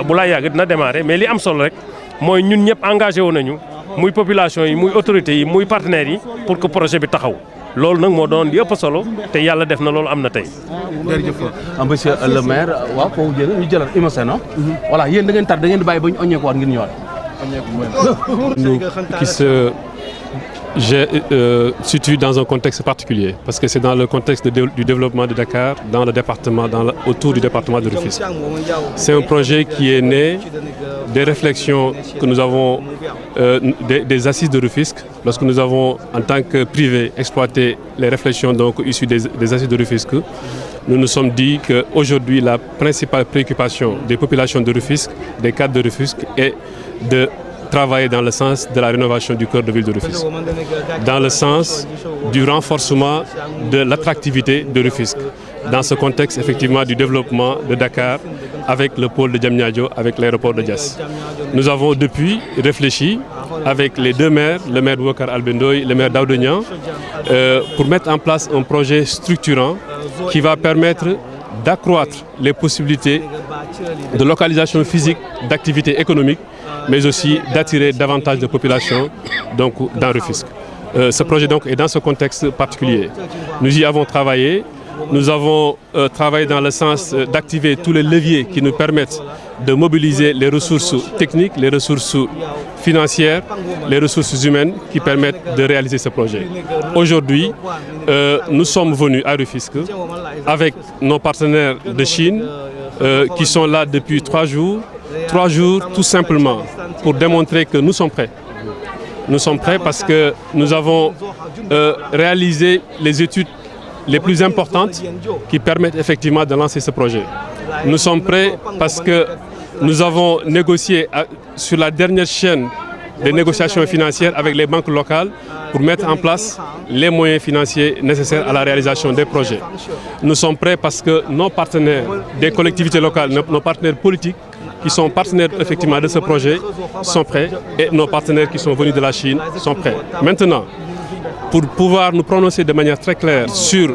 bu laa yàgg dina démarrer mais li am solo rek mooy ñun ñëpp engagé wu nañu muy population yi muy autorités yi muy partenaires yi pour que projet bi taxaw. loolu nag moo doon li ëpp solo te yàlla def na loolu am na tey. jërëjëf monsieur le maire waaw foofu ñu jëlal Imosen voilà yéen da ngeen tar da ngeen di bàyyi ba ñu oññeeku waat ngir ñëwaat. qui se situe dans un contexte particulier parce que c'est dans le contexte du développement de Dakar dans le département autour du département de Rufisque. C'est un projet qui est né des réflexions que nous avons des assises de Rufisque lorsque nous avons en tant que privé exploité les réflexions donc issues des assises de Rufisque. Nous nous sommes dit qu'aujourd'hui la principale préoccupation des populations de Rufisque, des cadres de Rufisque est de travailler dans le sens de la rénovation du cœur de ville de Rufisque, dans le sens du renforcement de l'attractivité de Rufisque, dans ce contexte effectivement du développement de Dakar avec le pôle de Diamniadio, avec l'aéroport de Diass. Nous avons depuis réfléchi avec les deux maires, le maire Boubacar Albendoy, le maire Daouda Niang, pour mettre en place un projet structurant qui va permettre d'accroître les possibilités de localisation physique d'activités économiques, mais aussi d'attirer davantage de populations donc, dans Rufisque. Ce projet donc, est dans ce contexte particulier. Nous y avons travaillé. Nous avons travaillé dans le sens d'activer tous les leviers qui nous permettent de mobiliser les ressources techniques, les ressources financières, les ressources humaines qui permettent de réaliser ce projet. Aujourd'hui, nous sommes venus à Rufisque avec nos partenaires de Chine qui sont là depuis 3 jours 3 jours tout simplement pour démontrer que nous sommes prêts. Nous sommes prêts parce que nous avons réalisé les études les plus importantes qui permettent effectivement de lancer ce projet. Nous sommes prêts parce que nous avons négocié sur la dernière chaîne des négociations financières avec les banques locales pour mettre en place les moyens financiers nécessaires à la réalisation des projets. Nous sommes prêts parce que nos partenaires des collectivités locales, nos partenaires politiques qui sont partenaires effectivement de ce projet sont prêts et nos partenaires qui sont venus de la Chine sont prêts. Maintenant, pour pouvoir nous prononcer de manière très claire sur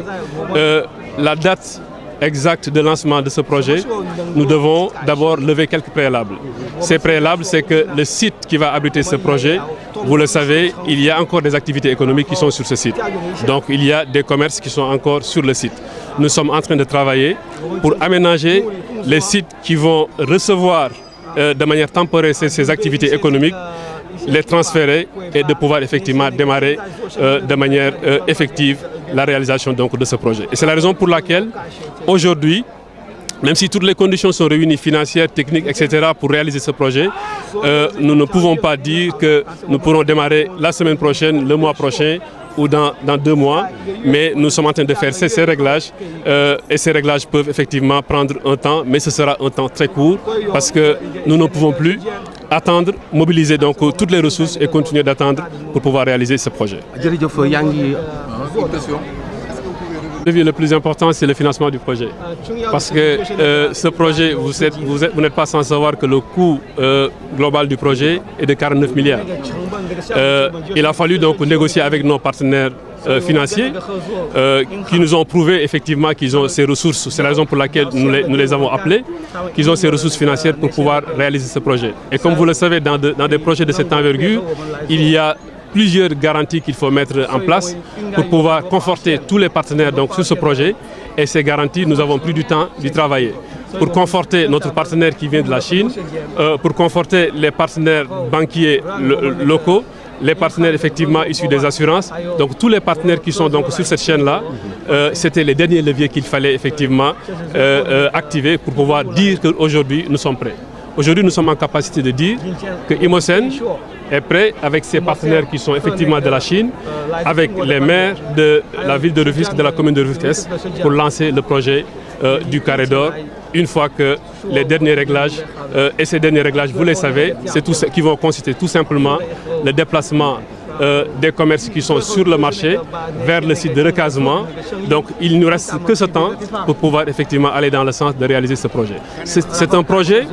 la date exacte de lancement de ce projet, nous devons d'abord lever quelques préalables. Ces préalables, c'est que le site qui va abriter ce projet, vous le savez, il y a encore des activités économiques qui sont sur ce site. Donc il y a des commerces qui sont encore sur le site. Nous sommes en train de travailler pour aménager les sites qui vont recevoir de manière temporaire ces activités économiques, les transférer et de pouvoir effectivement démarrer de manière effective la réalisation donc, de ce projet. Et c'est la raison pour laquelle aujourd'hui, même si toutes les conditions sont réunies, financières, techniques, etc., pour réaliser ce projet, nous ne pouvons pas dire que nous pourrons démarrer la semaine prochaine, le mois prochain ou dans 2 mois, mais nous sommes en train de faire ces réglages et ces réglages peuvent effectivement prendre un temps, mais ce sera un temps très court parce que nous ne pouvons plus attendre, mobiliser donc toutes les ressources et continuer d'attendre pour pouvoir réaliser ce projet. Le plus important, c'est le financement du projet. Parce que ce projet, vous n'êtes pas sans savoir que le coût global du projet est de 49 milliards. Il a fallu donc négocier avec nos partenaires financiers qui nous ont prouvé effectivement qu'ils ont ces ressources. C'est la raison pour laquelle nous les avons appelés, qu'ils ont ces ressources financières pour pouvoir réaliser ce projet. Et comme vous le savez, dans des projets de cette envergure, il y a plusieurs garanties qu'il faut mettre en place pour pouvoir conforter tous les partenaires donc, sur ce projet. Et ces garanties, nous avons pris du temps d'y travailler. Pour conforter notre partenaire qui vient de la Chine, pour conforter les partenaires banquiers locaux, les partenaires effectivement issus des assurances. Donc tous les partenaires qui sont donc sur cette chaîne-là, c'était les derniers leviers qu'il fallait effectivement activer pour pouvoir dire qu'aujourd'hui nous sommes prêts. Aujourd'hui, nous sommes en capacité de dire que Imosen est prêt avec ses partenaires qui sont effectivement de la Chine, avec les maires de la ville de Rufisque, de la commune de Rufisque, pour lancer le projet du Carré d'Or. Une fois que les derniers réglages, et ces derniers réglages, vous les savez, c'est tout ce qui vont consister tout simplement le déplacement des commerces qui sont sur le marché vers le site de recasement. Donc il ne nous reste que ce temps pour pouvoir effectivement aller dans le sens de réaliser ce projet. C'est un projet,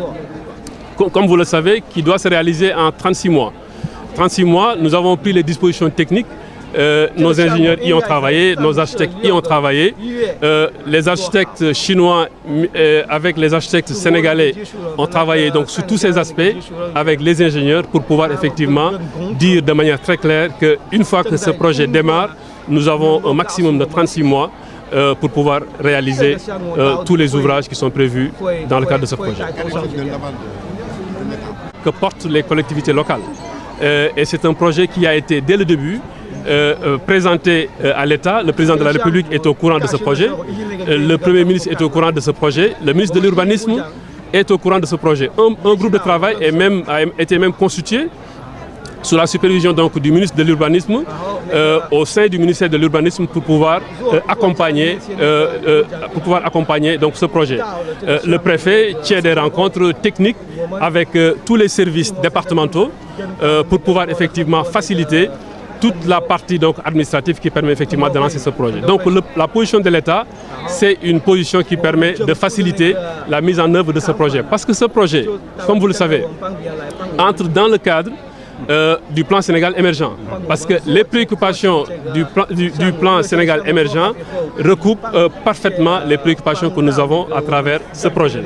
comme vous le savez, qui doit se réaliser en 36 mois. 36 mois, nous avons pris les dispositions techniques. Nos ingénieurs y ont travaillé, nos architectes y ont travaillé. Les architectes chinois avec les architectes sénégalais ont travaillé donc, sur tous ces aspects avec les ingénieurs pour pouvoir effectivement dire de manière très claire qu'une fois que ce projet démarre, nous avons un maximum de 36 mois pour pouvoir réaliser tous les ouvrages qui sont prévus dans le cadre de ce projet. Que portent les collectivités locales. Et c'est un projet qui a été dès le début présenté à l'État. Le président de la République est au courant de ce projet. Le Premier ministre est au courant de ce projet. Le ministre de l'Urbanisme est au courant de ce projet. Un groupe de travail a été même constitué sous la supervision donc, du ministre de l'Urbanisme au sein du ministère de l'Urbanisme pour pouvoir accompagner, donc, ce projet. Le préfet tient des rencontres techniques avec tous les services départementaux pour pouvoir effectivement faciliter toute la partie donc, administrative qui permet effectivement de lancer ce projet. Donc la position de l'État, c'est une position qui permet de faciliter la mise en œuvre de ce projet. Parce que ce projet, comme vous le savez, entre dans le cadre du plan Sénégal émergent. Parce que les préoccupations du plan Sénégal émergent recoupent parfaitement les préoccupations que nous avons à travers ce projet.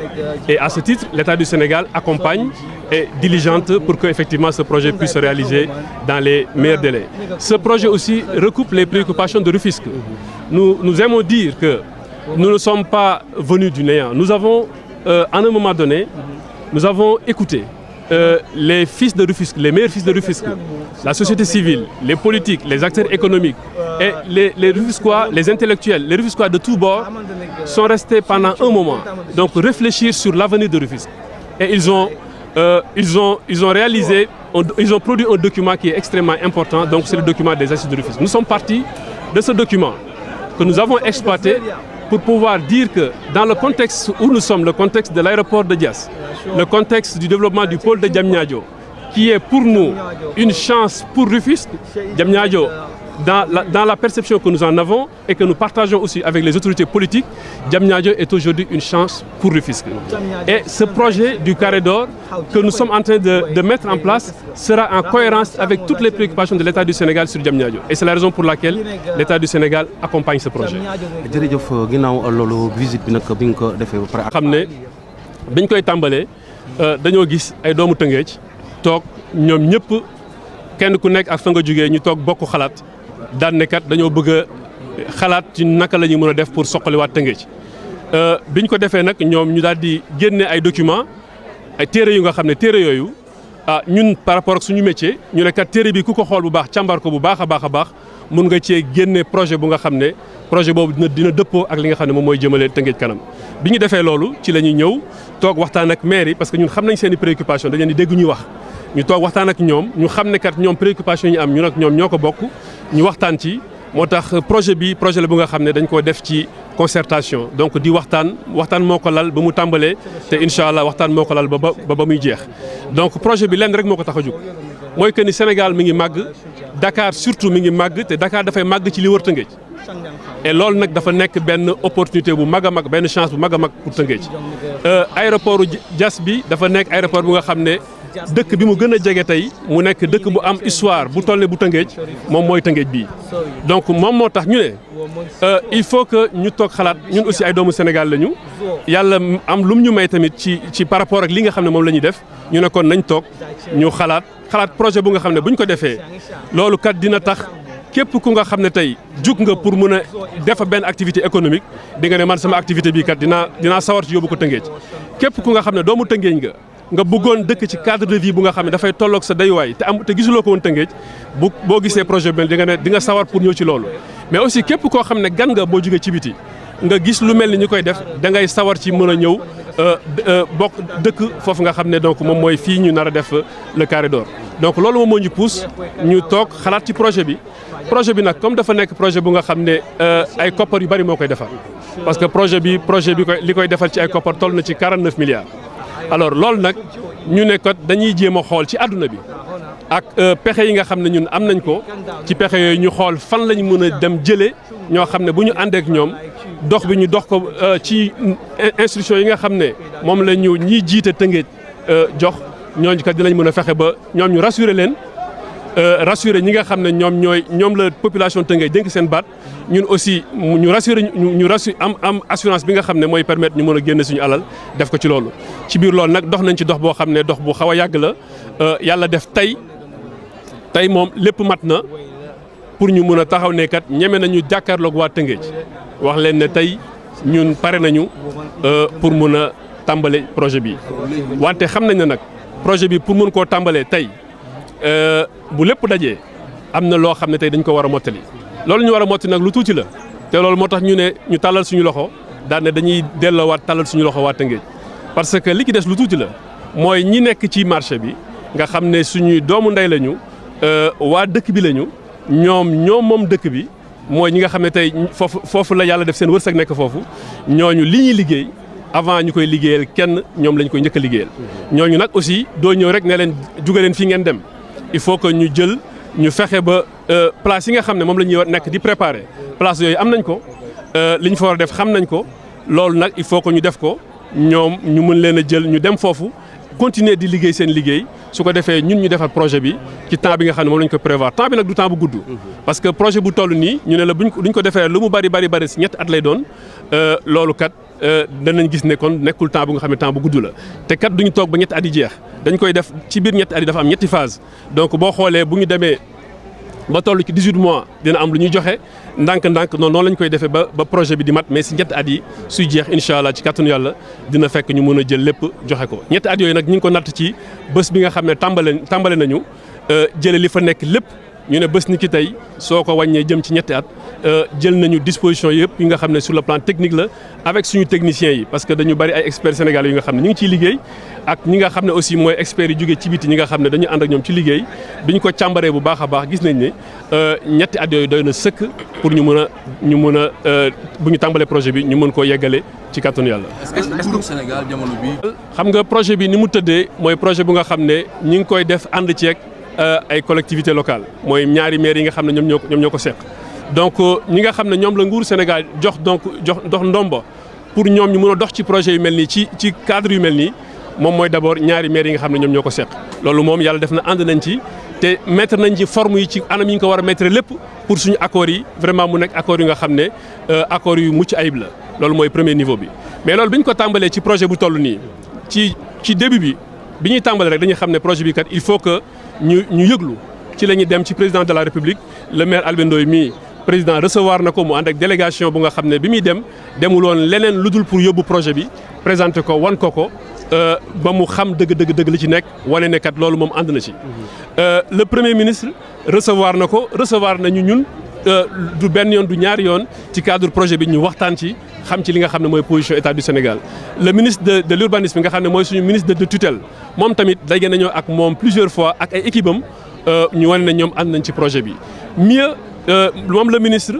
Et à ce titre, l'État du Sénégal accompagne et diligente pour que effectivement ce projet puisse se réaliser dans les meilleurs délais. Ce projet aussi recoupe les préoccupations de Rufisque. Nous aimons dire que nous ne sommes pas venus du néant. Nous avons, à un moment donné, nous avons écouté les fils de Rufisque, les meilleurs fils de Rufisque, la société civile, les politiques, les acteurs économiques et les Rufisquois, les intellectuels, les Rufisquois de tous bords sont restés pendant un moment, donc réfléchir sur l'avenir de Rufisque. Et ils ont ils ont produit un document qui est extrêmement important, donc c'est le document des assises de Rufisque. Nous sommes partis de ce document que nous avons exploité pour pouvoir dire que dans le contexte où nous sommes, le contexte de l'aéroport de Diass, le contexte du développement du pôle de Diamniadio, qui est pour nous une chance pour Rufisque, Diamniadio, dans la perception que nous en avons et que nous partageons aussi avec les autorités politiques, Diamniadio est aujourd'hui une chance pour Rufisque. Et ce projet du Carré d'Or que nous sommes en train de mettre en place sera en cohérence avec toutes les préoccupations de l'État du Sénégal sur Diamniadio. Et c'est la raison pour laquelle l'État du Sénégal accompagne ce projet. jërëjëf ginnaaw loolu visite bi nag bi nga ko defee ba pare. xam ne biñ koy tàmbalee dañoo gis ay doomu Tëngéej toog ñoom ñëpp kenn ku nekk ak fa nga jógee ñu toog bokk xalaat. daan ne kat dañoo bëgg a xalaat ci naka la ñuy mën a def pour soqaliwaat Tëngéej biñ ko defee nag ñoom ñu daal di génne ay documents ay téere yu nga xam ne téere yooyu ñun par rapport ak suñu métier ñu ne kat téere bi ku ko xool bu baax càmbar ko bu baax a baax mun nga cee génne projet bu nga xam ne projet boobu dina dëppoo ak li nga xam ne moom mooy jëmale Tëngéej kanam. bi ñu defee loolu ci la ñuy ñëw toog waxtaan ak maire yi parce que ñun xam nañ seen i préoccupation dañ leen di dégg ñuy wax ñu toog waxtaan ak ñoom ñu xam ne kat ñoom préoccupation yi am ñun ak ñoom ñoo ko bokk. ñu waxtaan ci moo tax projet la bu nga xam ne dañ koo def ci concertation donc di waxtaan moo ko lal ba mu tàmbalee te incha allah waxtaan moo ko lal ba muy jeex. donc projet bi lenn rek moo ko tax a jóg mooy que ni Sénégal mi ngi màgg Dakar surtout mi ngi màgg te Dakar dafay màgg ci li wër Tëngéej et loolu nag dafa nekk benn opportunité bu mag a mag benn chance bu mag a mag pour Tëngéej. aéroport Diass bi dafa nekk aéroport bu nga xam ne. dëkk bi mu gën a jege tey mu nekk dëkk bu am histoire bu toll ne bu Tëngéej moom mooy Tëngéej bii donc moom moo tax ñu ne il faut que ñu toog xalaat ñun aussi ay doomu Sénégal lañu yàlla am lum ñu may tamit ci par rapport ak li nga xam ne moom la ñuy def ñu ne kon nañ toog ñu xalaat projet bu nga xam ne bu ñu ko defee loolu kat dina tax képp ku nga xam ne tey jug nga pour mën a def benn activité économique di nga ne man sama activité bii kat dinaa sawar ci yóbbu ko Tëngéej képp ku nga xam ne doomu Tëngéej nga bëggoon dëkk ci cadre de vie bu nga xam ne dafay tolloog sa dayuwaay te gisuloo ko woon Tëngéej boo gisee projet bi di nga sawar pour ñëw ci loolu mais aussi képp koo xam ne gan nga boo jógee ci biti nga gis lu mel ni ñu koy def da ngay sawar ci mën a ñëw bokk dëkk foofu nga xam ne donc moom mooy fii ñu nar a def le Carré d'Or donc loolu moom moo ñu pousse ñu toog xalaat ci projet bi nag comme dafa nekk projet bu nga xam ne ay koppar yu bari moo koy defar parce que projet bi li koy defal ci ay koppar toll na ci 49 milliards alors loolu nag ñu ne kat dañuy jéem a xool ci àdduna bi ak pexe yi nga xam ne ñun am nañ ko ci pexe yooyu ñu xool fan lañ mën a dem jëlee ñoo xam ne bu ñu àndee ak ñoom dox bi ñu dox ko ci instruction yi nga xam ne moom la ñu ñiy jiite Tëngéej jox ñooñu kat dinañ mën a fexe ba ñoom ñu rassurer leen rassurer ñi nga xam ne ñoom la population Tëngéej dénk seen baat ñun aussi ñu rassurer am assurance bi nga xam ne mooy permettre ñu mën a génne suñu alal def ko ci loolu. ci biir loolu nag dox nañ ci dox boo xam ne dox bu xaw a yàgg la yàlla def tey moom lépp mat na pour ñu mën a taxaw ne kat ñeme nañu jàkkaarloog waa Tëngéej wax leen ne tey ñun pare nañu pour mën a tàmbale projet bi wante xam nañ ne nag projet bi pour mën koo tàmbalee tey. bu lépp dajee am na loo xam ne tey dañ ko war a mottali loolu ñu war a mottali nag lu tuuti la te loolu moo tax ñu ne ñu tàllal suñu loxo daan ne dañuy delloowaat tàllal suñu loxo waa Tëngéej parce que li ci des lu tuuti la mooy ñi nekk ci marché bi nga xam ne suñuy doomu ndey lañu waa dëkk bi lañu ñoom moom dëkk bi mooy ñi nga xam ne tey foofu la yàlla def seen wërsëg nekk foofu ñooñu li ñuy liggéey avant ñu koy liggéeyal kenn ñoom lañ koy njëkk a liggéeyal ñooñu nag aussi doo ñëw rek ne leen juge leen fii ngeen dem. il faut que ñu fexe ba place yi nga xam ne moom la ñuy nekk di préparer place yooyu am nañ ko li ñu fa war a def xam nañ ko loolu nag il faut que ñu def ko ñoom ñu mën leen a jël ñu dem foofu continuer di liggéey seen liggéey su ko defee ñun ñu defar projet bi ci temps bi nga xam ne moom lañ ko prévoir temps bi nag du temps bu gudd. parce que projet bu toll nii ñu ne la duñ ko defee lu mu bari si ñetti at lay doon loolu kat danañ gis ne kon nekkul temps bu nga xam ne temps bu gudd la te kat duñu toog ba ñetti at yi jeex. dañ koy def ci biir ñetti at yi dafa am ñetti phase donc boo xoolee bu ñu demee ba toll ci 18 mois dina am lu ñuy joxe ndànk-ndànk noonu lañ koy defee ba projet bi di mat mais si ñetti at yi suy jeex incha allah ci kàttanu yàlla dina fekk ñu mën a jël lépp joxe ko. ñetti at yooyu nag ñu ngi ko natt ci bés bi nga xam ne tàmbale nañu jëlee li fa nekk lépp ñu ne bés ni ki tey soo ko wàññee jëm ci ñetti at jël nañu disposition yëpp yi nga xam ne sur le plan technique la avec suñu techniciens yi parce que dañu bari ay experts sénégalais yi nga xam ne ñu ngi ciy liggéey ak ñi nga xam ne aussi mooy experts yi jógee ci biti ñi nga xam ne dañu ànd ak ñoom ci liggéey bi ñu ko càmbaree bu baax a baax gis nañ ne ñetti at yooyu doy na sëkk pour ñu mën a bu ñu tàmbalee projet bi ñu mën koo yeggale ci kàttanu yàlla. est-ce que Sénégal jamono bi xam nga projet bi ni mu tëddee mooy projet bu nga xam ne ñi ngi koy def ànd ceeg ay collectivités locales mooy ñaari maires yi nga xam ne ñoom ñoo ko seq donc ñi nga xam ne ñoom la nguur Sénégal jox ndomba pour ñoom ñu mën a dox ci projet yu mel nii ci cadre yu mel nii moom mooy d'abord ñaari maires yi nga xam ne ñoom ñoo ko seq loolu moom yàlla def na ànd nañ ci te mettre nañ ci forme yi ci anam yi ñu ko war a mettre lépp pour suñu accords yi vraiment mu nekk accords yi nga xam ne accords yu mucc ayib la loolu mooy premier niveau bi. mais loolu bi ñu ko tàmbalee ci projet bu toll nii ci début bi ñuy tàmbalee rek dañuy xam ne projet bi kat il faut que ñu yëglu ci la ñuy dem ci président de la république le maire Albert Ndoye mii président recevoir na ko mu ànd ak délégation bu nga xam ne bi muy demul woon leneen lu dul pour yóbbu projet bi présenter ko wan ko ba mu xam dëgg li ci nekk wane ne kat loolu moom ànd na ci. le premier ministre recevoir nañu ñun du benn yoon du ñaari yoon ci cadre projet bi ñu waxtaan ci xam ci li nga xam ne mooy position état du Sénégal. le ministre de l'urbanisme nga xam ne mooy suñu ministre de tutelle moom tamit daje nañoo ak moom plusieurs fois ak ay équipe am ñu wane ne ñoom ànd nañ ci projet bi. mieux moom le ministre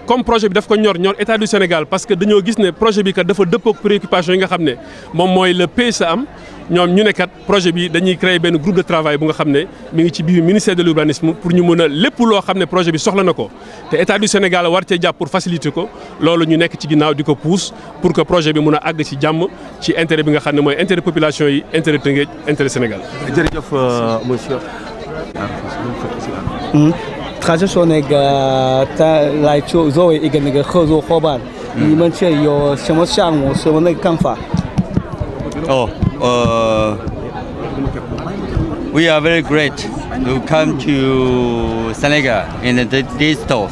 comme projet bi daf ko ñor état du Sénégal parce que dañoo gis ne projet bi kat dafa dëppook préoccupation yi nga xam ne moom mooy le PSE am ñoom ñu ne kat projet bi dañuy créer benn groupe de travail bu nga xam ne mi ngi ci biir ministère de l'urbanisme pour ñu mën a lépp loo xam ne projet bi soxla na ko te état du Sénégal war cee jàpp pour faciliter ko loolu ñu nekk ci ginnaaw di ko pousse pour que projet bi mën a àgg ci jàmm ci intérêt bi nga xam ne mooy intérêt population yi intérêt Tëngéej intérêt Sénégal. jërëjëf monsieur.他是说那个在来作为一个那个合作伙伴，你们这有什么项目、什么那个看法？ We are very great to come to Senegal in this store,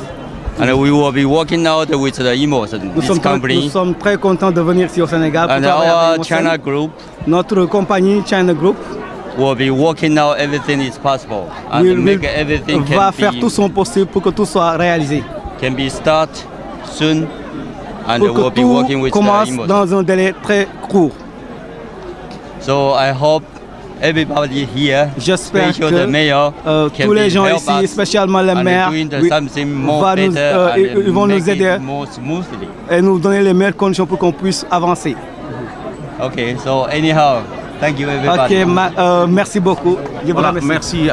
and we will be working out with the Imosen, this company. Nous sommes très contents de venir ici au Sénégal. And our China group. Notre compagnie China Group. Will be working out everything is possible and make everything va faire tout son possible pour que tout soit réalisé. Can be start soon and pour we'll be working with commence dans un délai très court. So I hope everybody here, j'espère que the mayor, tous les gens ici, spécialement le maire, vont nous aider et nous donner les meilleures conditions pour qu'on puisse avancer. Okay, so anyhow. Thank you everybody. Ok, merci beaucoup. Voilà, merci.